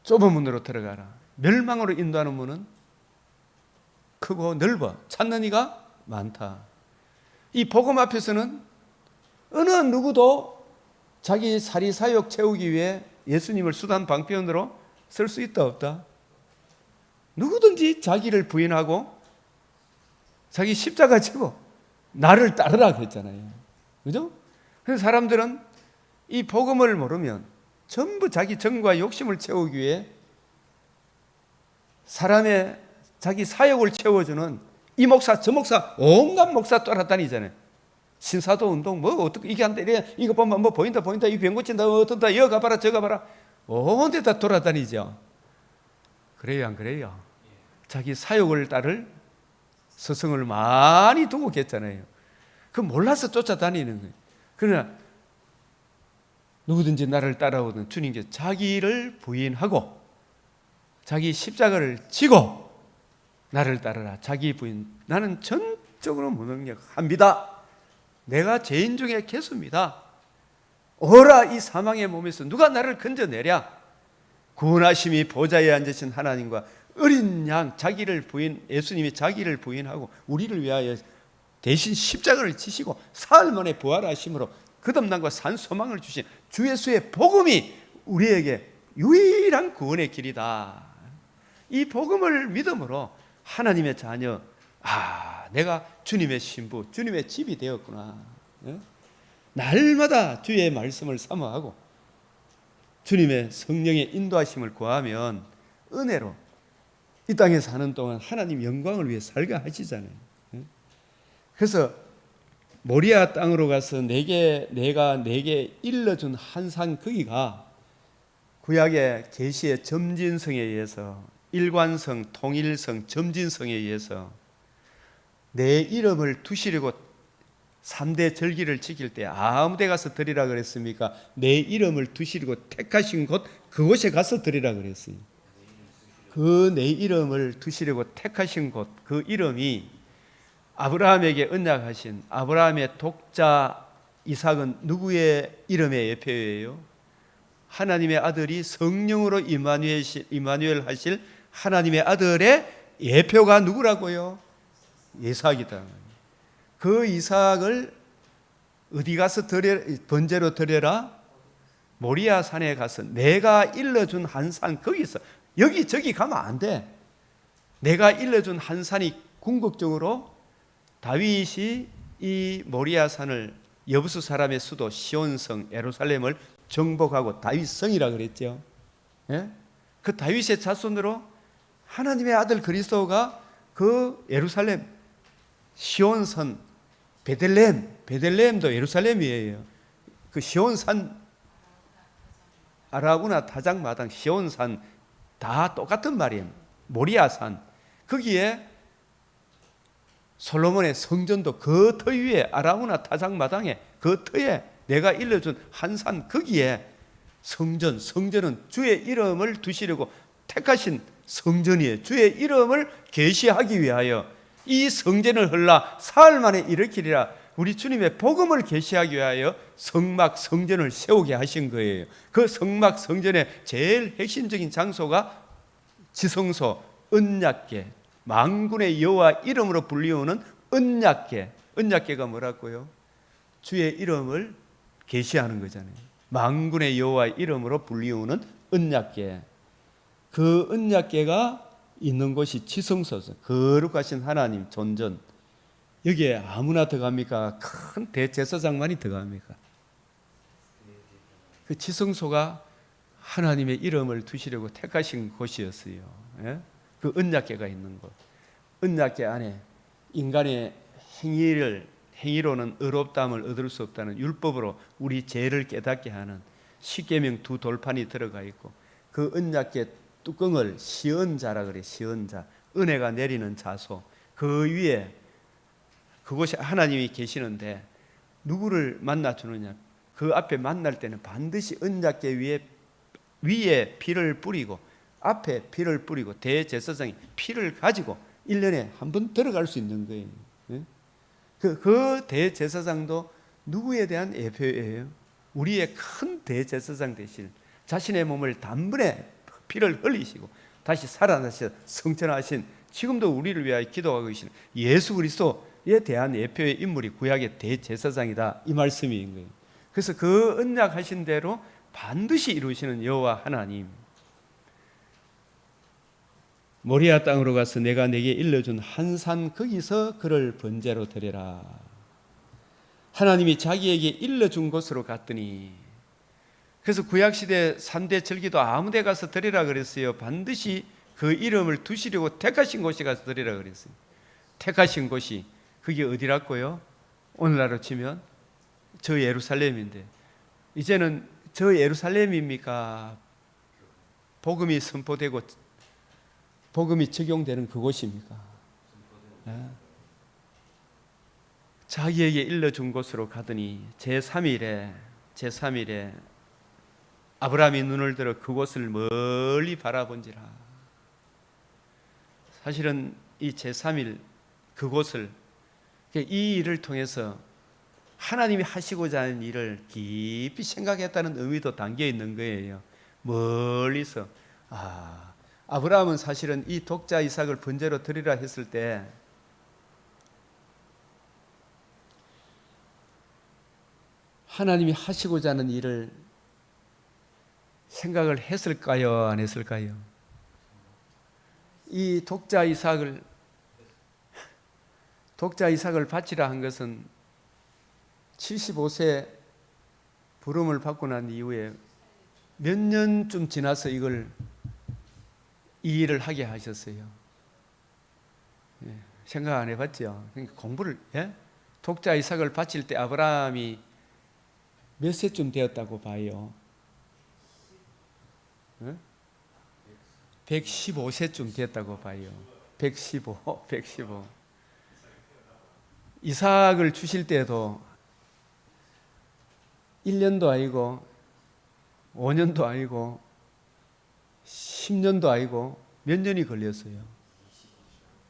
좁은 문으로 들어가라. 멸망으로 인도하는 문은 크고 넓어 찾는 이가 많다. 이 복음 앞에서는 어느 누구도 자기 사리사욕 채우기 위해 예수님을 수단 방편으로 쓸 수 있다 없다? 누구든지 자기를 부인하고 자기 십자가 지고 나를 따르라 그랬잖아요. 그죠? 그래서 사람들은 이 복음을 모르면 전부 자기 정과 욕심을 채우기 위해 사람의 자기 사욕을 채워주는 이 목사 저 목사 온갖 목사 따라다니잖아요. 신사도 운동 뭐 어떻게 이게 안 돼, 이거 보면 뭐 보인다 이 병 고친다 어떤다 이거 가봐라 저거 가봐라 온 데 다 돌아다니죠. 그래요 안 그래요? 자기 사욕을 따를 스승을 많이 두고 계셨잖아요. 그 몰라서 쫓아다니는 거예요. 그러나 누구든지 나를 따라오는 주님께서 자기를 부인하고 자기 십자가를 지고 나를 따르라. 자기 부인, 나는 전적으로 무능력합니다. 내가 죄인 중에 개수입니다. 오라 이 사망의 몸에서 누가 나를 건져내랴. 구원하심이 보좌에 앉으신 하나님과 어린 양 자기를 부인, 예수님이 자기를 부인하고 우리를 위하여 대신 십자가를 지시고 사흘 만에 부활하심으로 거듭남과 산 소망을 주신 주 예수의 복음이 우리에게 유일한 구원의 길이다. 이 복음을 믿음으로 하나님의 자녀, 내가 주님의 신부, 주님의 집이 되었구나. 날마다 주의 말씀을 사모하고 주님의 성령의 인도하심을 구하면 은혜로 이 땅에 사는 동안 하나님 영광을 위해 살게 하시잖아요. 그래서 모리아 땅으로 가서 내가 내게 일러준 한산 거기가 구약의 계시의 점진성에 의해서 일관성, 통일성, 점진성에 의해서 내 이름을 두시려고 3대 절기를 지킬 때 아무 데 가서 드리라 그랬습니까? 내 이름을 두시려고 택하신 곳 그곳에 가서 드리라 그랬어요. 그 내 이름을 두시려고 택하신 곳 그 이름이 아브라함에게 언약하신 아브라함의 독자 이삭은 누구의 이름의 예표예요? 하나님의 아들이 성령으로 이마누엘 하실 하나님의 아들의 예표가 누구라고요? 이삭이다. 그 이삭을 어디 가서 번제로 드려라? 모리아 산에 가서 내가 일러준 한 산 거기서 여기저기 가면 안 돼. 내가 일러준 한 산이 궁극적으로 다윗이 이 모리아 산을 여부수 사람의 수도 시온성 예루살렘을 정복하고 다윗성이라 그랬죠. 예? 그 다윗의 자손으로 하나님의 아들 그리스도가 그 예루살렘 시온산 베들레헴도 예루살렘이에요. 그 시온산 아라우나 타작마당 시온산 다 똑같은 말이에요. 모리아산 거기에 솔로몬의 성전도 그 터 위에 아라우나 타작마당에 그 터에 내가 일러준 한산 거기에 성전은 주의 이름을 두시려고 택하신 성전이에요. 주의 이름을 계시하기 위하여 이 성전을 헐라 사흘 만에 일으키리라. 우리 주님의 복음을 계시하기 위하여 성막 성전을 세우게 하신 거예요. 그 성막 성전의 제일 핵심적인 장소가 지성소 언약궤, 만군의 여호와 이름으로 불리우는 언약궤. 언약궤가 뭐라고요? 주의 이름을 계시하는 거잖아요. 만군의 여호와 이름으로 불리우는 언약궤. 그 언약궤가 있는 곳이 지성소죠. 거룩하신 하나님 존전. 여기에 아무나 들어갑니까? 큰 대제사장만이 들어갑니까? 그 지성소가 하나님의 이름을 두시려고 택하신 곳이었어요. 예? 그 언약궤가 있는 곳. 언약궤 안에 인간의 행위로는 의롭다함을 얻을 수 없다는 율법으로 우리 죄를 깨닫게 하는 십계명 두 돌판이 들어가 있고 그 언약궤 뚜껑을 시언자라 그래. 시언자. 은혜가 내리는 자소. 그 위에 그곳에 하나님이 계시는데 누구를 만나주느냐? 그 앞에 만날 때는 반드시 언약궤 위에 피를 뿌리고 앞에 피를 뿌리고 대제사장이 피를 가지고 1년에 한 번 들어갈 수 있는 거예요. 그 대제사장도 누구에 대한 예표예요? 우리의 큰 대제사장 되실 자신의 몸을 단번에 피를 흘리시고 다시 살아나셔 성천하신 지금도 우리를 위하여 기도하고 계시는 예수 그리스도에 대한 예표의 인물이 구약의 대제사장이다 이 말씀인 거예요. 그래서 그 언약하신 대로 반드시 이루시는 여호와 하나님. 모리아 땅으로 가서 내가 내게 일러준 한 산 거기서 그를 번제로 드려라. 하나님이 자기에게 일러준 곳으로 갔더니 그래서 구약시대 3대 절기도 아무 데 가서 드리라 그랬어요. 반드시 그 이름을 두시려고 택하신 곳에 가서 드리라 그랬어요. 택하신 곳이 그게 어디라고요? 오늘날로 치면 저 예루살렘인데 이제는 저 예루살렘입니까? 복음이 선포되고 복음이 적용되는 그곳입니까? 자기에게 일러준 곳으로 가더니 제3일에 아브라함이 눈을 들어 그곳을 멀리 바라본지라. 사실은 이 제3일 그곳을 이 일을 통해서 하나님이 하시고자 하는 일을 깊이 생각했다는 의미도 담겨 있는 거예요. 멀리서 아브라함은 사실은 이 독자 이삭을 번제로 드리라 했을 때 하나님이 하시고자 하는 일을 생각을 했을까요? 안 했을까요? 이 독자 이삭을 바치라 한 것은 75세 부름을 받고 난 이후에 몇 년쯤 지나서 이걸 이 일을 하게 하셨어요. 예, 생각 안 해봤죠? 그러니까 공부를, 예? 독자 이삭을 바칠 때 아브라함이 몇 세쯤 되었다고 봐요? 115세쯤 됐다고 봐요. 115. 이삭을 주실 때도 1년도 아니고 5년도 아니고 10년도 아니고 몇 년이 걸렸어요.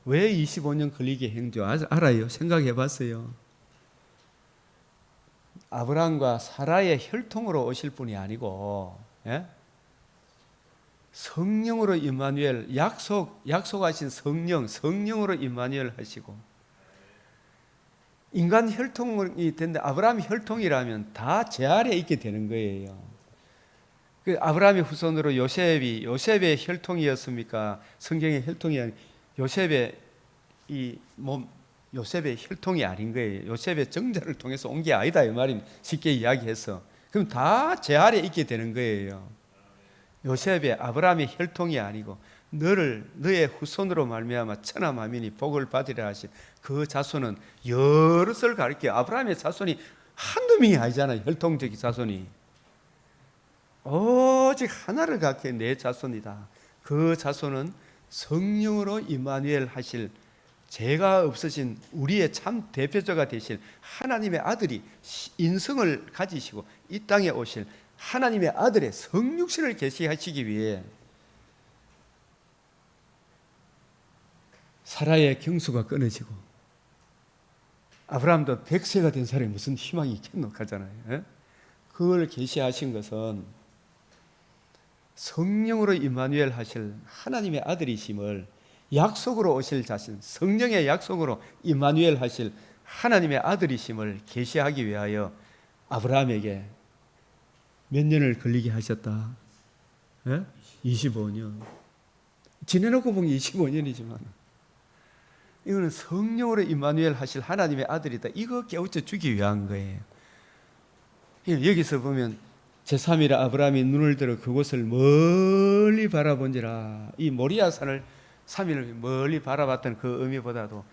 왜 25년 걸리게 한 줄 알아요? 생각해 봤어요. 아브라함과 사라의 혈통으로 오실 분이 아니고, 예? 성령으로 임마누엘, 약속하신 성령으로 임마누엘 하시고, 인간 혈통이 된데 아브라함 혈통이라면 다 제 아래에 있게 되는 거예요. 그 아브라함의 후손으로 요셉의 혈통이었습니까? 성경의 혈통이 아니, 요셉의 이 몸, 요셉의 혈통이 아닌 거예요. 요셉의 정자를 통해서 온 게 아니다 이 말입니다. 쉽게 이야기해서. 그럼 다 제 아래에 있게 되는 거예요. 요셉의 아브라함의 혈통이 아니고 너의 후손으로 말미암아 천하 만민이 복을 받으리라 하신 그 자손은 여럿을 가리켜. 아브라함의 자손이 한두 명이 아니잖아요. 혈통적인 자손이 오직 하나를 갖게 내 자손이다. 그 자손은 성령으로 임마누엘 하실 죄가 없으신 우리의 참 대표자가 되실 하나님의 아들이 인성을 가지시고 이 땅에 오실 하나님의 아들의 성육신을 계시하시기 위해 사라의 경수가 끊어지고 아브라함도 100세가 된 사람이 무슨 희망이 있겠노 하잖아요. 그걸 계시하신 것은 성령으로 임마누엘 하실 하나님의 아들이심을 약속으로 오실 자신, 성령의 약속으로 임마누엘 하실 하나님의 아들이심을 계시하기 위하여 아브라함에게 몇 년을 걸리게 하셨다? 25년. 지내놓고 보면 25년이지만 이거는 성령으로 임마누엘 하실 하나님의 아들이다. 이거 깨우쳐 주기 위한 거예요. 여기서 보면 제3일에 아브라함이 눈을 들어 그곳을 멀리 바라본지라. 이 모리아산을 3일을 멀리 바라봤던 그 의미보다도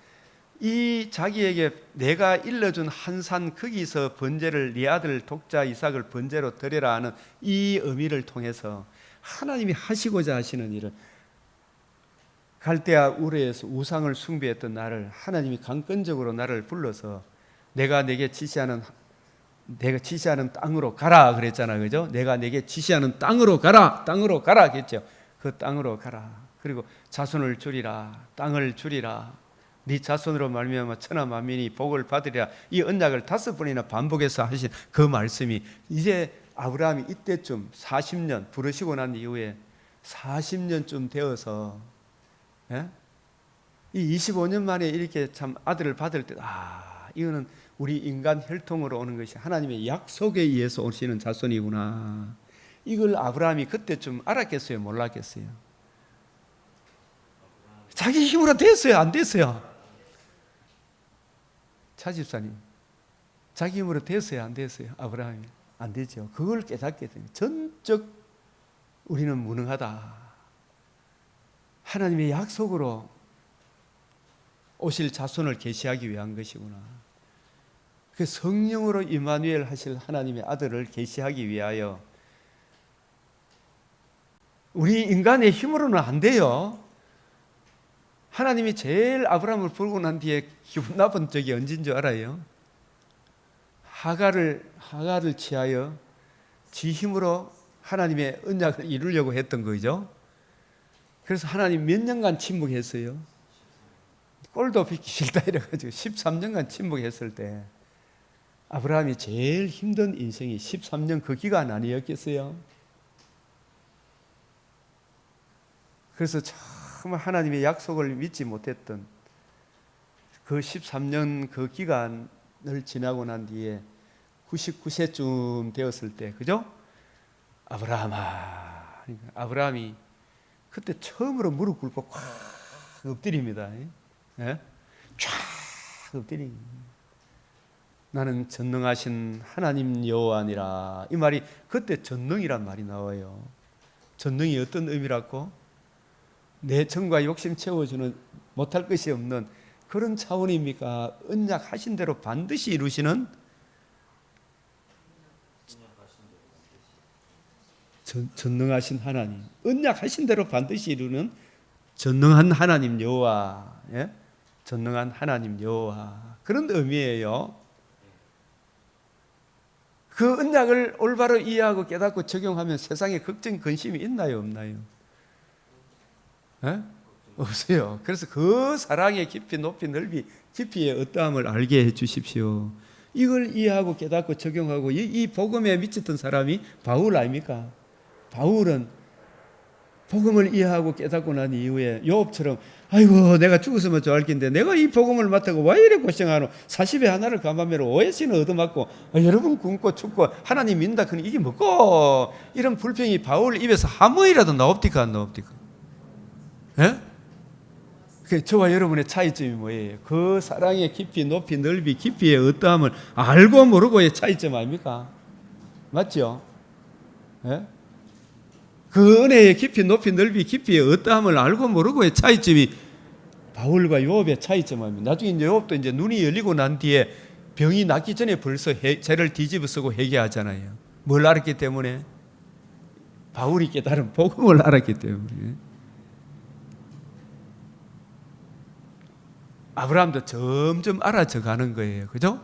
이 자기에게 내가 일러준 한 산 거기서 번제를 네 아들 독자 이삭을 번제로 드리라 하는 이 의미를 통해서 하나님이 하시고자 하시는 일을 갈대아 우르에서 우상을 숭배했던 나를 하나님이 강권적으로 나를 불러서 내가 지시하는 땅으로 가라 그랬잖아, 그죠? 내가 내게 지시하는 땅으로 가라 그랬죠. 그 땅으로 가라. 그리고 자손을 줄이라, 땅을 줄이라. 네 자손으로 말미암아 천하 만민이 복을 받으리라. 이 언약을 5번이나 반복해서 하신 그 말씀이 이제 아브라함이 이때쯤 40년 부르시고 난 이후에 40년쯤 되어서 이 25년 만에 이렇게 참 아들을 받을 때 이거는 우리 인간 혈통으로 오는 것이 하나님의 약속에 의해서 오시는 자손이구나. 이걸 아브라함이 그때쯤 알았겠어요? 몰랐겠어요? 자기 힘으로 됐어요? 안 됐어요? 차 집사님, 자기 힘으로 됐어요? 안 됐어요? 아브라함이 안 되죠. 그걸 깨닫게 됩니다. 전적 우리는 무능하다. 하나님의 약속으로 오실 자손을 계시하기 위한 것이구나. 그 성령으로 임마누엘 하실 하나님의 아들을 계시하기 위하여 우리 인간의 힘으로는 안 돼요. 하나님이 제일 아브라함을 부르고 난 뒤에 기분 나쁜 적이 언제인 줄 알아요? 하갈을 취하여 지 힘으로 하나님의 언약을 이루려고 했던 거죠. 그래서 하나님 몇 년간 침묵했어요. 꼴도 빚기 싫다 이래가지고 13년간 침묵했을 때 아브라함이 제일 힘든 인생이 13년 그 기간 아니었겠어요? 그래서 정말 하나님의 약속을 믿지 못했던 그 13년 그 기간을 지나고 난 뒤에 99세쯤 되었을 때, 그죠? 아브라함이 그때 처음으로 무릎 꿇고 콱 엎드립니다. 예? 쫙 엎드립니다. 나는 전능하신 하나님 여호와니라. 이 말이 그때 전능이란 말이 나와요. 전능이 어떤 의미라고? 내 정과 욕심 채워주는 못할 것이 없는 그런 차원입니까? 언약하신 대로 반드시 이루시는 전능하신 하나님, 언약하신 대로 반드시 이루는 전능한 하나님 여호와, 예? 전능한 하나님 여호와, 그런 의미예요. 그 언약을 올바로 이해하고 깨닫고 적용하면 세상에 걱정, 근심이 있나요, 없나요? 예? 없어요. 그래서 그 사랑의 깊이, 높이, 넓이, 깊이의 어떠함을 알게 해 주십시오. 이걸 이해하고 깨닫고 적용하고 이 복음에 미쳤던 사람이 바울 아닙니까? 바울은 복음을 이해하고 깨닫고 난 이후에 요업처럼 아이고 내가 죽었으면 좋을 텐데 내가 이 복음을 맡고 왜 이래 고생하노? 40에 하나를 감하면 오해시는 얻어맞고 여러분 굶고 춥고 하나님 믿는다 그니 이게 뭐고? 이런 불평이 바울 입에서 한 번이라도 나옵니까 안 나옵니까? 예? 저와 여러분의 차이점이 뭐예요? 그 사랑의 깊이, 높이, 넓이, 깊이의 어떠함을 알고 모르고의 차이점 아닙니까? 맞죠? 예? 그 은혜의 깊이, 높이, 넓이, 깊이의 어떠함을 알고 모르고의 차이점이 바울과 요업의 차이점입니다. 나중에 요업도 이제 눈이 열리고 난 뒤에 병이 낫기 전에 벌써 죄를 뒤집어 쓰고 회개하잖아요. 뭘 알았기 때문에? 바울이 깨달은 복음을 알았기 때문에. 아브라함도 점점 알아져 가는 거예요. 그죠?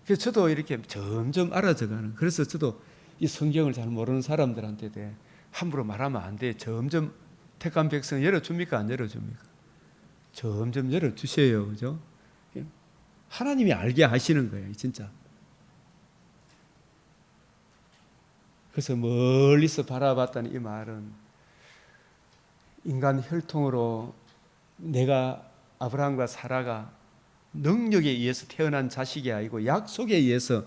그래서 저도 이렇게 점점 알아져 가는. 그래서 저도 이 성경을 잘 모르는 사람들한테 함부로 말하면 안 돼. 점점 택한 백성 열어줍니까? 안 열어줍니까? 점점 열어주세요. 그죠? 하나님이 알게 하시는 거예요. 진짜. 그래서 멀리서 바라봤다는 이 말은 인간 혈통으로 내가 아브라함과 사라가 능력에 의해서 태어난 자식이 아니고 약속에 의해서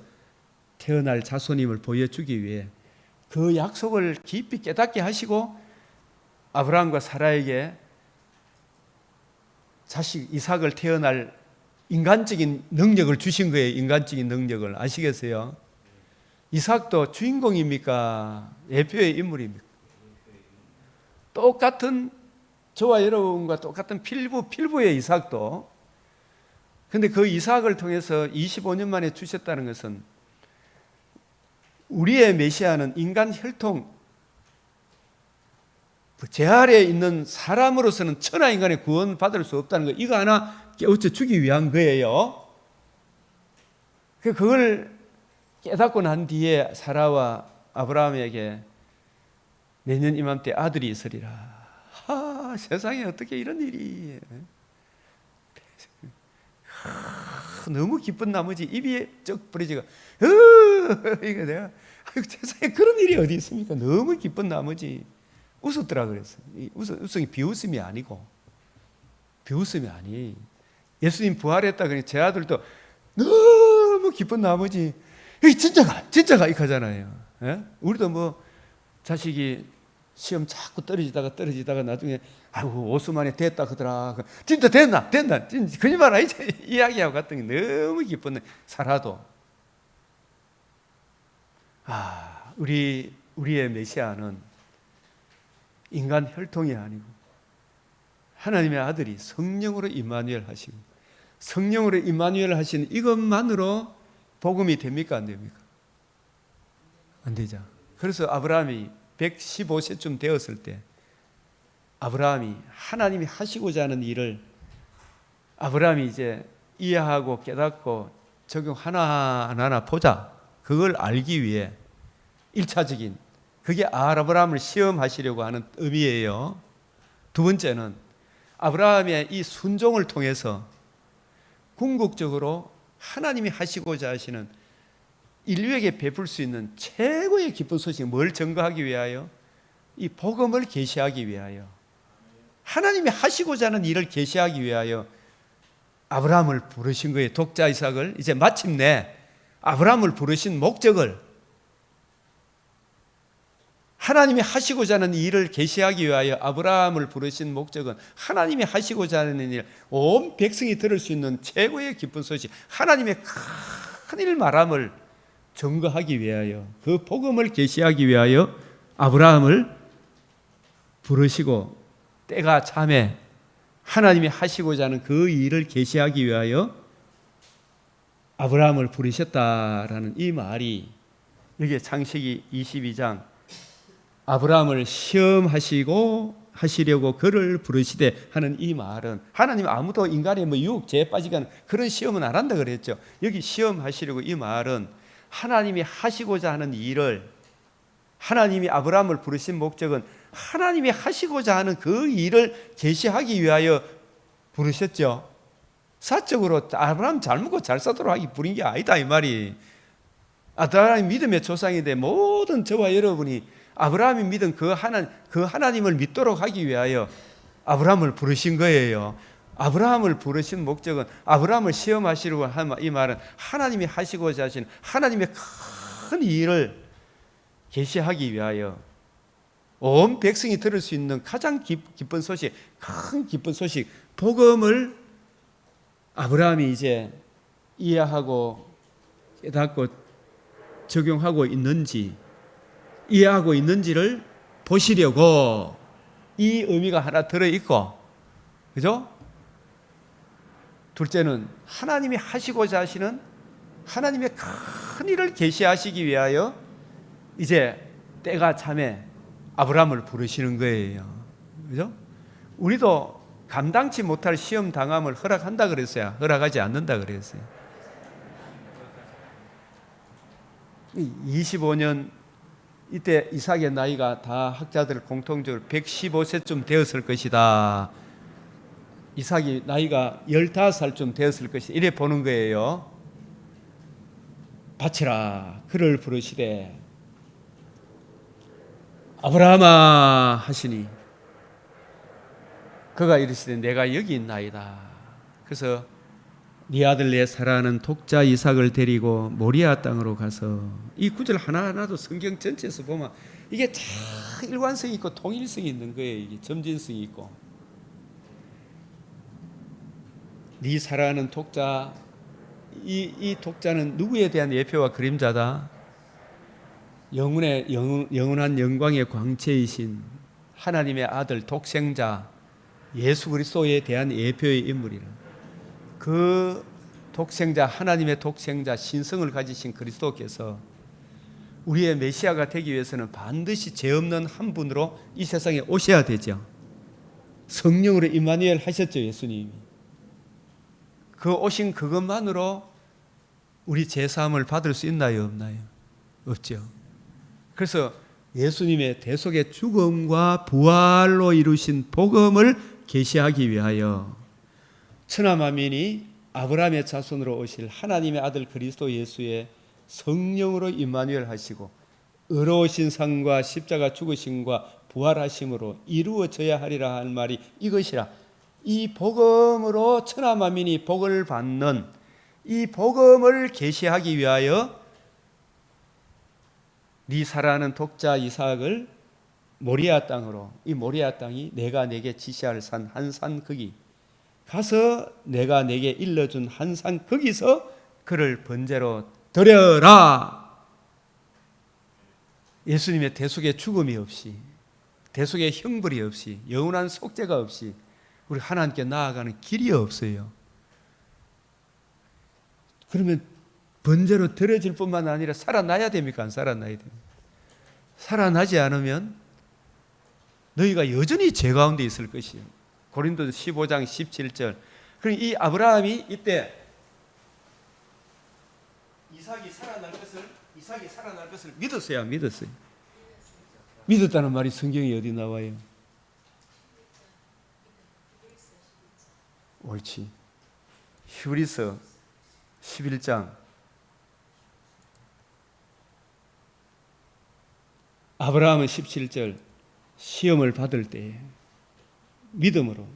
태어날 자손임을 보여주기 위해 그 약속을 깊이 깨닫게 하시고 아브라함과 사라에게 자식 이삭을 태어날 인간적인 능력을 주신 거예요. 인간적인 능력을. 아시겠어요? 이삭도 주인공입니까? 예표의 인물입니까? 똑같은 저와 여러분과 똑같은 필부의 이삭도. 근데 그 이삭을 통해서 25년 만에 주셨다는 것은 우리의 메시아는 인간 혈통, 제 아래에 있는 사람으로서는 천하 인간의 구원 받을 수 없다는 거, 이거 하나 깨우쳐 주기 위한 거예요. 그걸 깨닫고 난 뒤에 사라와 아브라함에게 내년 이맘때 아들이 있으리라. 세상에 어떻게 이런 일이. 너무 기쁜 나머지 입이 쩍 부러지고 이거 내가 세상에 그런 일이 어디 있습니까? 너무 기쁜 나머지 웃었더라 그랬어. 웃음이 비웃음이 아니고 비웃음이 아니. 예수님 부활했다 그러니 제 아들도 너무 기쁜 나머지 진짜가 이렇게 하잖아요. 예? 우리도 뭐 자식이 시험 자꾸 떨어지다가 나중에 아이고 5수 만에 됐다 그러더라. 진짜 됐나? 거짓말 아니지? 이야기하고 갔더니 너무 기뻤네. 살아도. 우리의 메시아는 인간 혈통이 아니고 하나님의 아들이 성령으로 임마누엘 하시고 성령으로 임마누엘 하신 이것만으로 복음이 됩니까? 안 됩니까? 안 되죠. 그래서 아브라함이 115세쯤 되었을 때 아브라함이 하나님이 하시고자 하는 일을 아브라함이 이제 이해하고 깨닫고 적용 하나하나 보자. 그걸 알기 위해 1차적인 그게 아브라함을 시험하시려고 하는 의미예요. 두 번째는 아브라함의 이 순종을 통해서 궁극적으로 하나님이 하시고자 하시는 인류에게 베풀 수 있는 최고의 기쁜 소식, 뭘 증거하기 위하여? 이 복음을 계시하기 위하여, 하나님이 하시고자 하는 일을 계시하기 위하여 아브라함을 부르신 거예요. 독자 이삭을. 이제 마침내 아브라함을 부르신 목적을, 하나님이 하시고자 하는 일을 계시하기 위하여 아브라함을 부르신 목적은 하나님이 하시고자 하는 일, 온 백성이 들을 수 있는 최고의 기쁜 소식, 하나님의 큰 일 말함을 증거하기 위하여, 그 복음을 계시하기 위하여 아브라함을 부르시고 때가 참에 하나님이 하시고자 하는 그 일을 계시하기 위하여 아브라함을 부르셨다라는 이 말이 여기에 창세기 22장 아브라함을 시험하시려고 그를 부르시되 하는 이 말은 하나님 아무도 인간의 유혹죄에 빠지거나 그런 시험은 안 한다 그랬죠. 여기 시험하시려고 이 말은 하나님이 하시고자 하는 일을 하나님이 아브라함을 부르신 목적은 하나님이 하시고자 하는 그 일을 계시하기 위하여 부르셨죠. 사적으로 아브라함 잘 먹고 잘 사도록 하기 부른 게 아니다 이 말이. 아브라함이 믿음의 조상인데 모든 저와 여러분이 아브라함이 믿은 그 하나님을 믿도록 하기 위하여 아브라함을 부르신 거예요. 아브라함을 부르신 목적은 아브라함을 시험하시려고 한 이 말은 하나님이 하시고자 하신 하나님의 큰 일을 계시하기 위하여 온 백성이 들을 수 있는 가장 기쁜 소식, 큰 기쁜 소식, 복음을 아브라함이 이제 이해하고 깨닫고 적용하고 있는지 이해하고 있는지를 보시려고 이 의미가 하나 들어있고, 그죠? 둘째는 하나님이 하시고자 하시는 하나님의 큰 일을 계시하시기 위하여 이제 때가 참에 아브라함을 부르시는 거예요. 그죠? 우리도 감당치 못할 시험 당함을 허락한다 그랬어요? 허락하지 않는다 그랬어요? 25년 이때 이삭의 나이가 다 학자들 공통적으로 115세쯤 되었을 것이다. 이삭이 나이가 15살쯤 되었을 것이다. 이래 보는 거예요. 바치라 그를 부르시되 아브라함아 하시니 그가 이르시되 내가 여기 있나이다. 그래서 네 아들 내 사랑하는 독자 이삭을 데리고 모리아 땅으로 가서 이 구절 하나하나도 성경 전체에서 보면 이게 다 일관성이 있고 통일성이 있는 거예요. 이게 점진성이 있고 네 사랑하는 독자 이 독자는 누구에 대한 예표와 그림자다? 영원한 영광의 광채이신 하나님의 아들 독생자 예수 그리스도에 대한 예표의 인물이라. 그 독생자 하나님의 독생자 신성을 가지신 그리스도께서 우리의 메시아가 되기 위해서는 반드시 죄 없는 한 분으로 이 세상에 오셔야 되죠. 성령으로 임마누엘 하셨죠. 예수님이. 그 오신 그것만으로 우리 죄사함을 받을 수 있나요? 없나요? 없죠. 그래서 예수님의 대속의 죽음과 부활로 이루신 복음을 계시하기 위하여 천하만민이 아브라함의 자손으로 오실 하나님의 아들 그리스도 예수의 성령으로 임마누엘 하시고 의로우신 상과 십자가 죽으심과 부활하심으로 이루어져야 하리라 하는 말이 이것이라. 이 복음으로 천하만민이 복을 받는 이 복음을 계시하기 위하여 네 사랑하는 독자 이삭을 모리아 땅으로, 이 모리아 땅이 내가 내게 지시할 산 한 산 거기 가서 내가 내게 일러준 한 산 거기서 그를 번제로 드려라. 예수님의 대속의 죽음이 없이, 대속의 형벌이 없이, 영원한 속죄가 없이 우리 하나님께 나아가는 길이 없어요. 그러면 번제로 드려질 뿐만 아니라 살아나야 됩니까? 안 살아나야 됩니까? 살아나지 않으면 너희가 여전히 죄 가운데 있을 것이에요. 고린도서 15장 17절. 그럼 이 아브라함이 이때 이삭이 살아날 것을 믿었어요, 안 믿었어요? 믿었다는 말이 성경에 어디 나와요? 옳지. 히브리서 11장. 아브라함은 17절 시험을 받을 때 믿음으로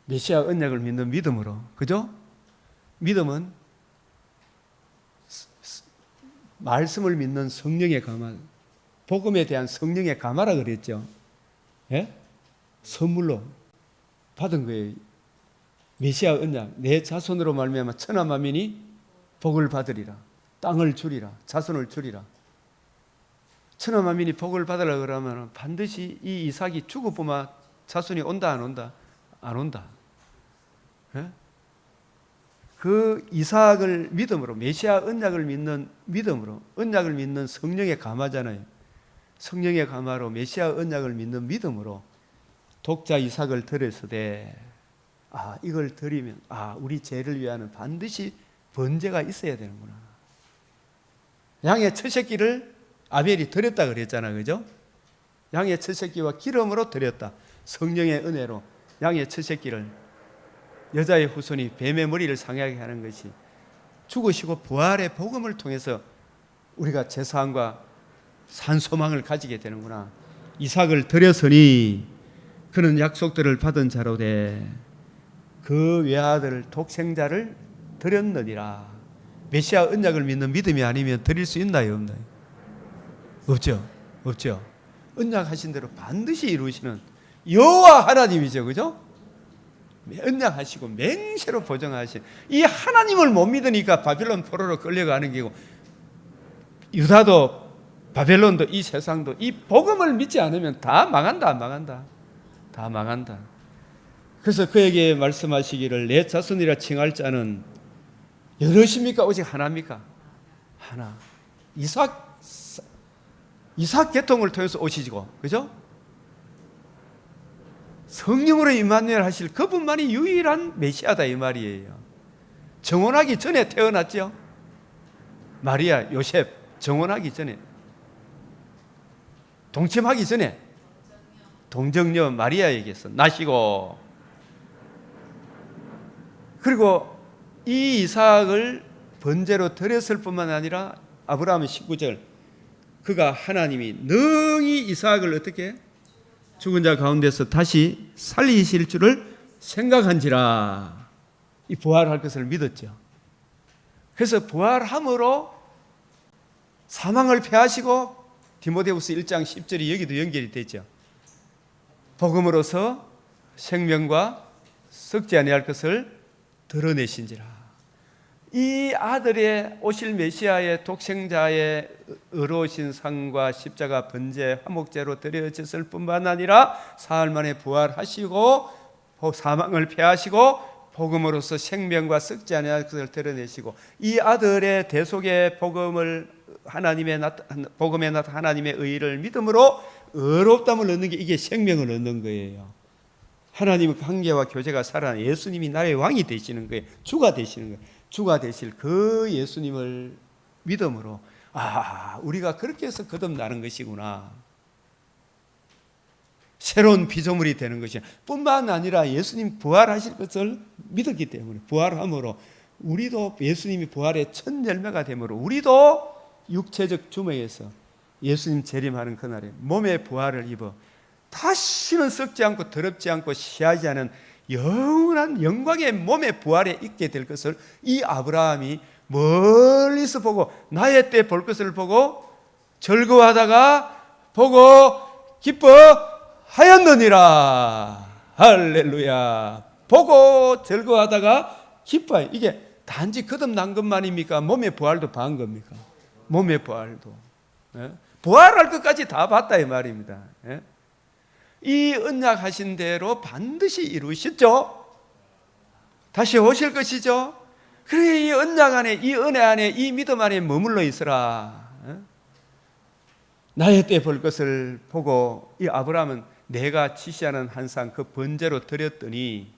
메시아 언약을 믿는 믿음으로, 그죠? 믿음은 말씀을 믿는 성령의 감화, 복음에 대한 성령의 감화라 그랬죠. 예? 선물로 받은 거예요. 메시아 언약, 내 자손으로 말미암아 천하만민이 복을 받으리라. 땅을 주리라. 자손을 주리라. 천하만민이 복을 받으라 그러면 반드시 이 이삭이 죽을 뿐만 자손이 온다 안 온다? 안 온다. 예? 그 이삭을 믿음으로, 메시아 언약을 믿는 믿음으로, 언약을 믿는 성령의 감화잖아요. 성령의 감화로 메시아 언약을 믿는 믿음으로 독자 이삭을 드렸으되, 이걸 드리면 우리 죄를 위하는 반드시 번제가 있어야 되는구나. 양의 첫 새끼를 아벨이 드렸다 그랬잖아, 그죠? 양의 첫 새끼와 기름으로 드렸다. 성령의 은혜로 양의 첫 새끼를, 여자의 후손이 뱀의 머리를 상하게 하는 것이 죽으시고 부활의 복음을 통해서 우리가 제사함과 산 소망을 가지게 되는구나. 이삭을 드렸으니 그는 약속들을 받은 자로 돼 그 외아들 독생자를 드렸느니라. 메시아 언약을 믿는 믿음이 아니면 드릴 수 있나요, 없나요? 없죠. 언약하신 대로 반드시 이루시는 여호와 하나님이죠, 그죠? 언약하시고 맹세로 보증하신 이 하나님을 못 믿으니까 바벨론 포로로 끌려가는 게고, 유다도 바벨론도 이 세상도 이 복음을 믿지 않으면 다 망한다. 그래서 그에게 말씀하시기를 내 자손이라 칭할 자는 여럿입니까? 오직 하나입니까? 하나. 이삭 계통을 통해서 오시고, 그죠? 성령으로 임마누엘 하실 그분만이 유일한 메시아다 이 말이에요. 정혼하기 전에 태어났죠. 마리아, 요셉 정혼하기 전에, 동침하기 전에 동정녀 마리아에게서 나시고, 그리고 이 이삭을 번제로 드렸을 뿐만 아니라 아브라함은 19절, 그가 하나님이 능히 이삭을 어떻게 죽은 자 가운데서 다시 살리실 줄을 생각한지라. 이 부활할 것을 믿었죠. 그래서 부활함으로 사망을 패하시고, 디모데후서 1장 10절이 여기도 연결이 되죠. 복음으로서 생명과 썩지 아니할 것을 드러내신지라. 이 아들의 오실 메시아의 독생자의 의로우신 상과 십자가 번제 화목제로 드려졌을 뿐만 아니라 사흘 만에 부활하시고 사망을 패하시고 복음으로서 생명과 썩지 아니할 것을 드러내시고, 이 아들의 대속의 복음을 복음에 나타난 하나님의 의를 믿음으로 의롭다함을 얻는 게, 이게 생명을 얻는 거예요. 하나님의 관계와 교제가 살아난 예수님이 나의 왕이 되시는 거예요. 주가 되시는 거예요. 주가 되실 그 예수님을 믿음으로 우리가 그렇게 해서 거듭나는 것이구나. 새로운 피조물이 되는 것이 뿐만 아니라 예수님 부활하실 것을 믿었기 때문에, 부활함으로 우리도 예수님이 부활의 첫 열매가 되므로 우리도 육체적 주먹에서 예수님 재림하는 그날에 몸의 부활을 입어 다시는 썩지 않고 더럽지 않고 시하지 않은 영원한 영광의 몸의 부활에 있게 될 것을 이 아브라함이 멀리서 보고, 나의 때 볼 것을 보고 즐거워하다가 보고 기뻐하였느니라. 할렐루야. 보고 즐거워하다가 기뻐해. 이게 단지 거듭난 것만입니까? 몸의 부활도 봐한 겁니까? 몸의 부활도, 부활할 것까지 다 봤다 이 말입니다. 이 언약하신 대로 반드시 이루시죠. 다시 오실 것이죠. 그래, 이 언약 안에, 이 은혜 안에, 이 믿음 안에 머물러 있으라. 나의 때 볼 것을 보고 이 아브라함은 내가 지시하는 한상 그 번제로 드렸더니,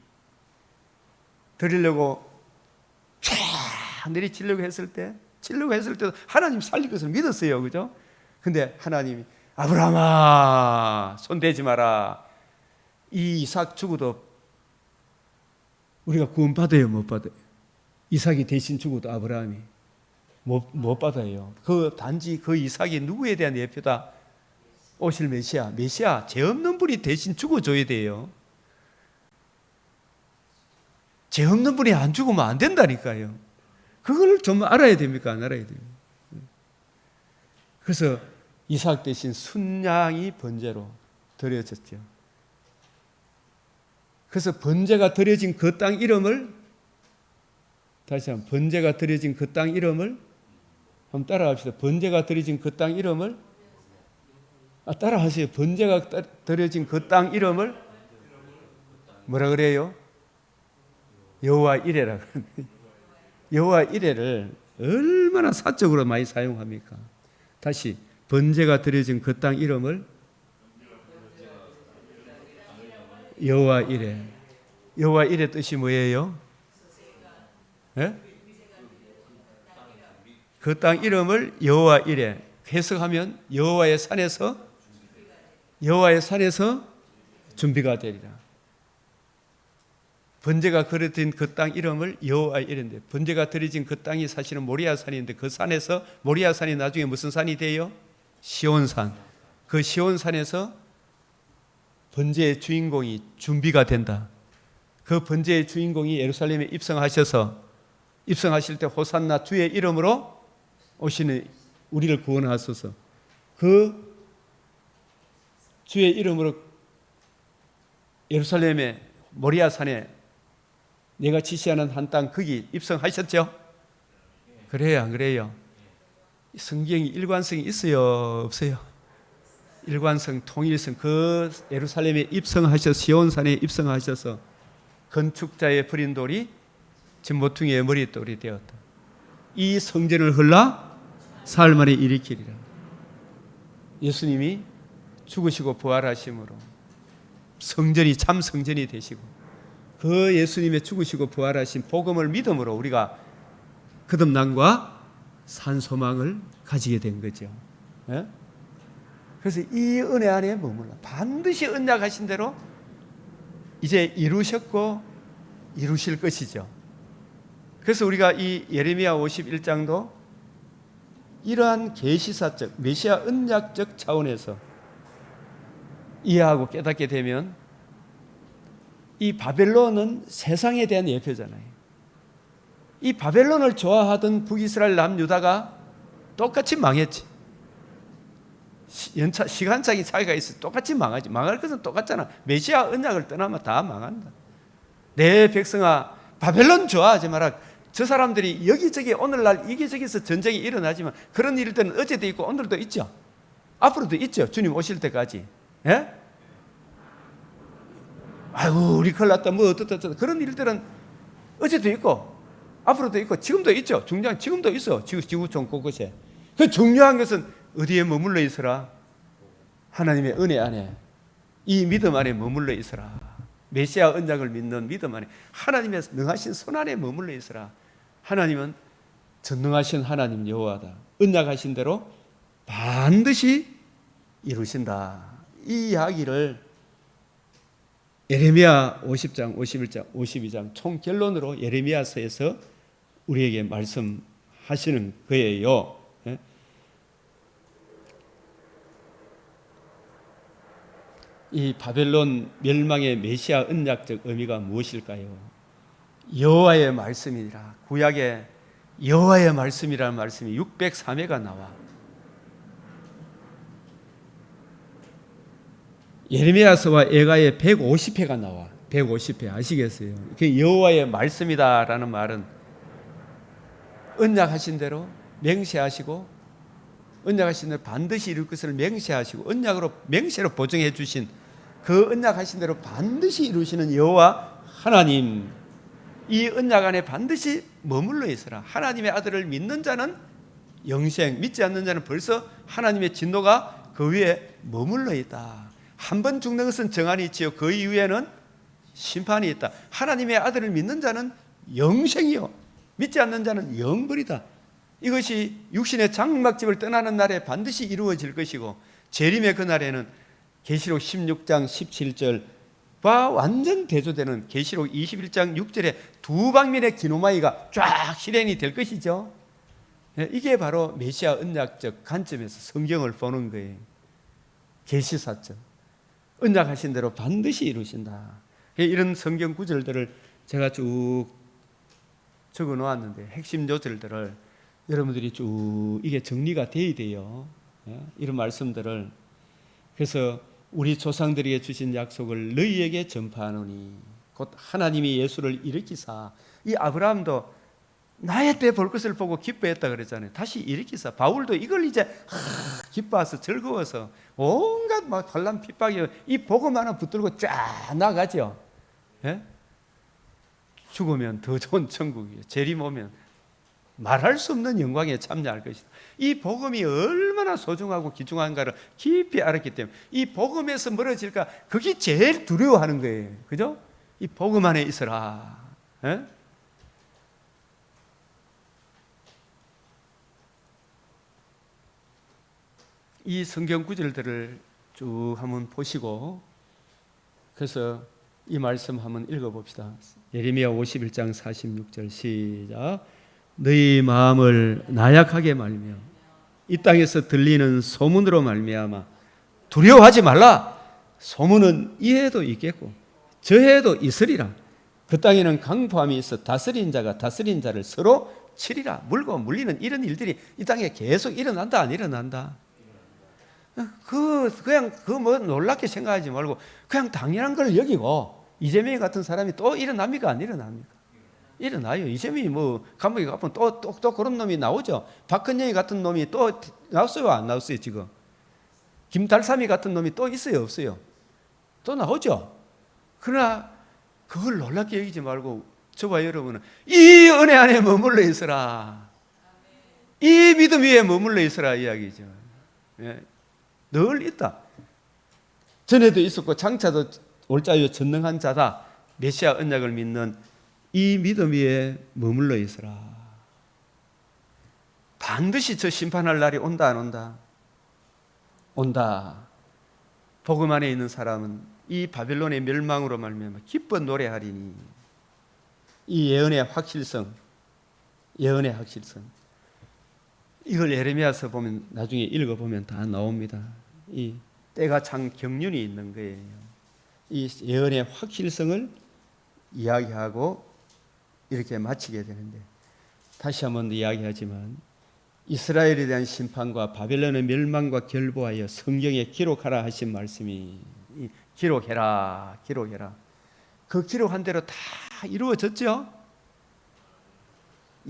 드리려고 쫙 내리치려고 했을 때도 하나님 살릴 것을 믿었어요, 그죠? 근데 하나님이 아브라함아 손대지 마라. 이 이삭 죽어도 우리가 구원 받아요, 못 받아요? 이삭이 대신 죽어도 아브라함이 못 받아요. 그 단지 그 이삭이 누구에 대한 예표다? 오실 메시아, 죄 없는 분이 대신 죽어줘야 돼요. 죄 없는 분이 안 죽으면 안 된다니까요. 그걸 좀 알아야 됩니까? 안 알아야 돼요. 그래서 이삭 대신 순양이 번제로 드려졌죠. 그래서 번제가 드려진 그 땅 이름을, 다시 한번, 번제가 드려진 그 땅 이름을 한번 따라합시다. 번제가 드려진 그 땅 이름을 따라하세요. 번제가 드려진 그 땅 이름을 뭐라 그래요? 여호와 이레라 그러는데 여호와 이레를 얼마나 사적으로 많이 사용합니까? 다시 번제가 드려진 그 땅 이름을 여호와 이레. 여호와 이레 뜻이 뭐예요? 네? 그 땅 이름을 여호와 이레 해석하면 여호와의 산에서 준비가 되리라. 번제가 드려진 그 땅 이름을 여호와 이레인데 번제가 드려진 그 땅이 사실은 모리아 산인데 그 산에서 모리아 산이 나중에 무슨 산이 돼요? 시온산. 그 시온산에서 번제의 주인공이 준비가 된다. 그 번제의 주인공이 예루살렘에 입성하실 때 호산나 주의 이름으로 오시는 우리를 구원하소서. 그 주의 이름으로 예루살렘의 모리아 산에 내가 지시하는 한 땅 거기 입성하셨죠? 그래요, 안 그래요? 성경이 일관성이 있어요, 없어요? 일관성, 통일성. 그 예루살렘에 입성하셔서 시온산에 입성하셔서 건축자의 버린 돌이 진보퉁이의 머릿돌이 되었다. 이 성전을 헐라 사흘 만에 일으키리라. 예수님이 죽으시고 부활하심으로 성전이 참 성전이 되시고 그 예수님의 죽으시고 부활하신 복음을 믿음으로 우리가 거듭남과 산 소망을 가지게 된 거죠. 예? 그래서 이 은혜 안에 머물러 반드시 언약하신 대로 이제 이루셨고 이루실 것이죠. 그래서 우리가 이 예레미야 51장도 이러한 계시사적 메시아 언약적 차원에서 이해하고 깨닫게 되면 이 바벨론은 세상에 대한 예표잖아요. 이 바벨론을 좋아하던 북이스라엘 남유다가 똑같이 망했지. 시간차기 차이가 있어 똑같이 망하지. 망할 것은 똑같잖아. 메시아 언약을 떠나면 다 망한다. 내 백성아 바벨론 좋아하지 마라. 저 사람들이 여기저기 오늘날 여기저기서 전쟁이 일어나지만 그런 일들은 어제도 있고 오늘도 있죠. 앞으로도 있죠. 주님 오실 때까지. 예? 아이고 우리 큰일 났다 뭐 어떻다 그런 일들은 어제도 있고 앞으로도 있고 지금도 있죠. 지금도 있어. 지구촌 곳곳에. 그 중요한 것은 어디에 머물러 있으라? 하나님의 은혜 안에 이 믿음 안에 머물러 있으라. 메시아 언약을 믿는 믿음 안에 하나님의 능하신 손 안에 머물러 있으라. 하나님은 전능하신 하나님 여호와다. 언약하신 대로 반드시 이루신다. 이 이야기를 예레미야 50장, 51장, 52장 총 결론으로 예레미야서에서 우리에게 말씀하시는 거예요. 이 바벨론 멸망의 메시아 언약적 의미가 무엇일까요? 여호와의 말씀이라. 구약에 여호와의 말씀이라는 말씀이 603회가 나와. 예레미야서와 예가에 150회가 나와. 150회 아시겠어요? 그 여호와의 말씀이다라는 말은 언약하신 대로 맹세하시고 언약하신 대로 반드시 이룰 것을 맹세하시고 언약으로 맹세로 보증해 주신 그 언약하신 대로 반드시 이루시는 여호와 하나님. 이 언약 안에 반드시 머물러 있으라. 하나님의 아들을 믿는 자는 영생, 믿지 않는 자는 벌써 하나님의 진노가 그 위에 머물러 있다. 한 번 죽는 것은 정한이 있지요. 그 이후에는 심판이 있다. 하나님의 아들을 믿는 자는 영생이요 믿지 않는 자는 영벌이다. 이것이 육신의 장막집을 떠나는 날에 반드시 이루어질 것이고 재림의 그날에는 계시록 16장 17절과 완전 대조되는 계시록 21장 6절에 두 방면의 기노마이가 쫙 실현이 될 것이죠. 이게 바로 메시아 언약적 관점에서 성경을 보는 거예요. 계시사적 언약하신 대로 반드시 이루신다. 이런 성경 구절들을 제가 쭉 적어 놓았는데 핵심 요절들을 여러분들이 쭉 이게 정리가 돼야 돼요. 이런 말씀들을. 그래서 우리 조상들에게 주신 약속을 너희에게 전파하노니 곧 하나님이 예수를 일으키사. 이 아브라함도 나의 때 볼 것을 보고 기뻐했다 그랬잖아요. 다시 일으키사. 바울도 이걸 이제 기뻐해서 즐거워서 온갖 막 환난 핍박이 이 복음 하나 붙들고 쫙 나가죠. 예? 죽으면 더 좋은 천국이에요. 재림 오면 말할 수 없는 영광에 참여할 것이다. 이 복음이 얼마나 소중하고 귀중한가를 깊이 알았기 때문에 이 복음에서 멀어질까 그게 제일 두려워하는 거예요. 그죠? 이 복음 안에 있어라. 예? 이 성경 구절들을 쭉 한번 보시고 그래서 이 말씀 한번 읽어봅시다. 예레미야 51장 46절 시작. 너희 마음을 나약하게 말며 이 땅에서 들리는 소문으로 말미암아 두려워하지 말라. 소문은 이해도 있겠고 저해도 있으리라. 그 땅에는 강포함이 있어 다스린 자가 다스린 자를 서로 치리라. 물고 물리는 이런 일들이 이 땅에 계속 일어난다 안 일어난다? 그냥 뭐 놀랍게 생각하지 말고 그냥 당연한 걸 여기고 이재명이 같은 사람이 또 일어납니까 안 일어납니까? 일어나요. 이재명이 뭐 감옥에 가면 또 그런 놈이 나오죠. 박근영이 같은 놈이 또 나왔어요 안 나왔어요 지금? 김달삼이 같은 놈이 또 있어요 없어요? 또 나오죠. 그러나 그걸 놀랍게 여기지 말고 저와 여러분은 이 은혜 안에 머물러 있어라. 이 믿음 위에 머물러 있어라 이야기죠. 예. 늘 있다. 전에도 있었고 장차도 올 자요 전능한 자다. 메시아 언약을 믿는 이 믿음 위에 머물러 있어라. 반드시 저 심판할 날이 온다 안 온다? 온다. 복음 안에 있는 사람은 이 바벨론의 멸망으로 말미암아 기뻐 노래하리니 이 예언의 확실성, 예언의 확실성. 이걸 예레미야서 보면 나중에 읽어보면 다 나옵니다. 이 때가 참 경륜이 있는 거예요. 이 예언의 확실성을 이야기하고 이렇게 마치게 되는데 다시 한번 이야기하지만 이스라엘에 대한 심판과 바벨론의 멸망과 결부하여 성경에 기록하라 하신 말씀이 기록해라, 기록해라. 그 기록한 대로 다 이루어졌죠.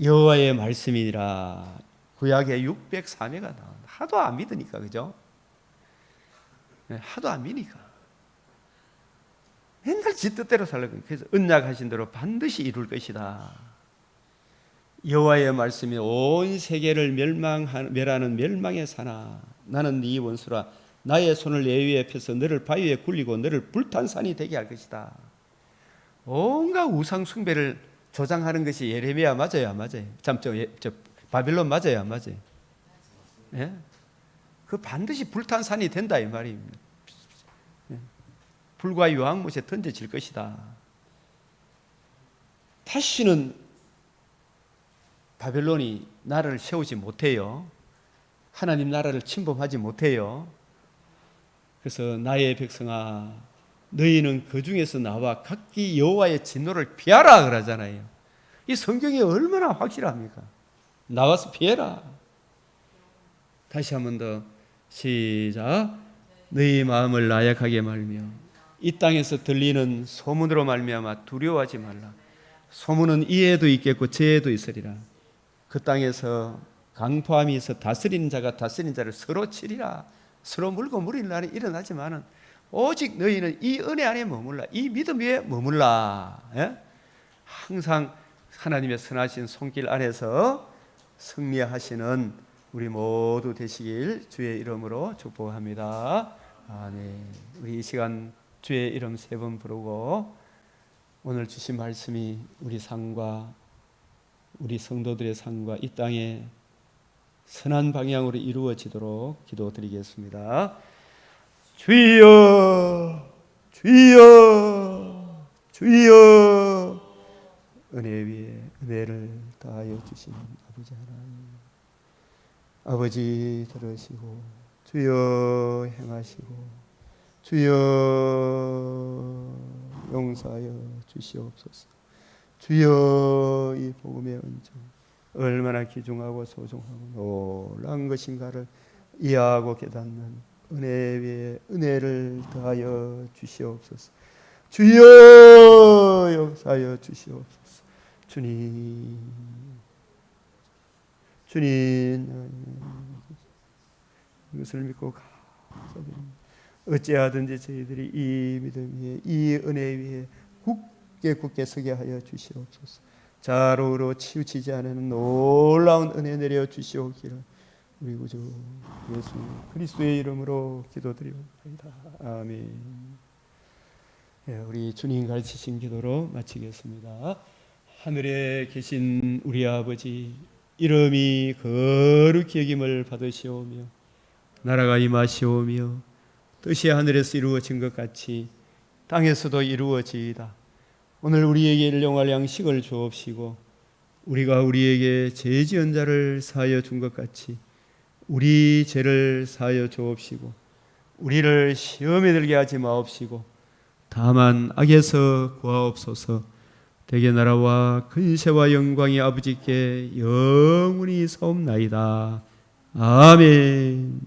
여호와의 말씀이라. 구약에 603회가 나온다. 하도 안 믿으니까 그죠? 하도 안 믿으니까 맨날 지 뜻대로 살려고. 그래서 언약하신 대로 반드시 이룰 것이다. 여호와의 말씀이 온 세계를 멸하는 멸망의 산아 나는 네 원수라. 나의 손을 내 위에 펴서 너를 바위에 굴리고 너를 불탄 산이 되게 할 것이다. 온갖 우상 숭배를 조장하는 것이 예레미야 맞아요 안 맞아요? 바빌론 맞아요 안 맞아요? 예? 그 반드시 불탄 산이 된다 이 말입니다. 예? 불과 유황못에 던져질 것이다. 다시는 바벨론이 나라를 세우지 못해요. 하나님 나라를 침범하지 못해요. 그래서 나의 백성아 너희는 그 중에서 나와 각기 여호와의 진노를 피하라 그러잖아요. 이 성경이 얼마나 확실합니까? 나와서 피해라. 다시 한 번 더 시작. 너희 마음을 나약하게 말며 이 땅에서 들리는 소문으로 말미암아 두려워하지 말라. 소문은 이에도 있겠고 저에도 있으리라. 그 땅에서 강포함이 있어 다스리는 자가 다스리는 자를 서로 치리라. 서로 물고 물리는 날이 일어나지만은 오직 너희는 이 은혜 안에 머물라. 이 믿음 위에 머물라. 예? 항상 하나님의 선하신 손길 안에서 승리하시는 우리 모두 되시길 주의 이름으로 축복합니다. 아멘. 우리 이 시간 주의 이름 3번 부르고 오늘 주신 말씀이 우리 삶과 우리 성도들의 삶과 이 땅의 선한 방향으로 이루어지도록 기도드리겠습니다. 주여 주여 주여 은혜 위에 은혜를 다하여 주시는 아버지 하나님, 아버지 들으시고 주여 행하시고 주여 용서하여 주시옵소서. 주여 이 복음의 은총 얼마나 귀중하고 소중하고 놀라운 것인가를 이해하고 깨닫는 은혜 위에 은혜를 더하여 주시옵소서. 주여 용서하여 주시옵소서. 주님 이것을 믿고 감사드립니다. 어찌하든지 저희들이 이 믿음 위에 이 은혜 위에 굳게 서게 하여 주시옵소서. 자로우로 치우치지 않는 놀라운 은혜 내려 주시옵기를 우리 구주 예수 그리스도의 이름으로 기도드리옵나이다. 아멘. 예, 우리 주님 가르치신 기도로 마치겠습니다. 하늘에 계신 우리 아버지, 이름이 거룩히 여김을 받으시오며 나라가 임하시오며 뜻이 하늘에서 이루어진 것 같이 땅에서도 이루어지이다. 오늘 우리에게 일용할 양식을 주옵시고 우리가 우리에게 죄 지은 자를 사하여 준 것 같이 우리 죄를 사하여 주옵시고 우리를 시험에 들게 하지 마옵시고 다만 악에서 구하옵소서. 대개 나라와 근세와 영광이 아버지께 영원히 사옵나이다. 아멘.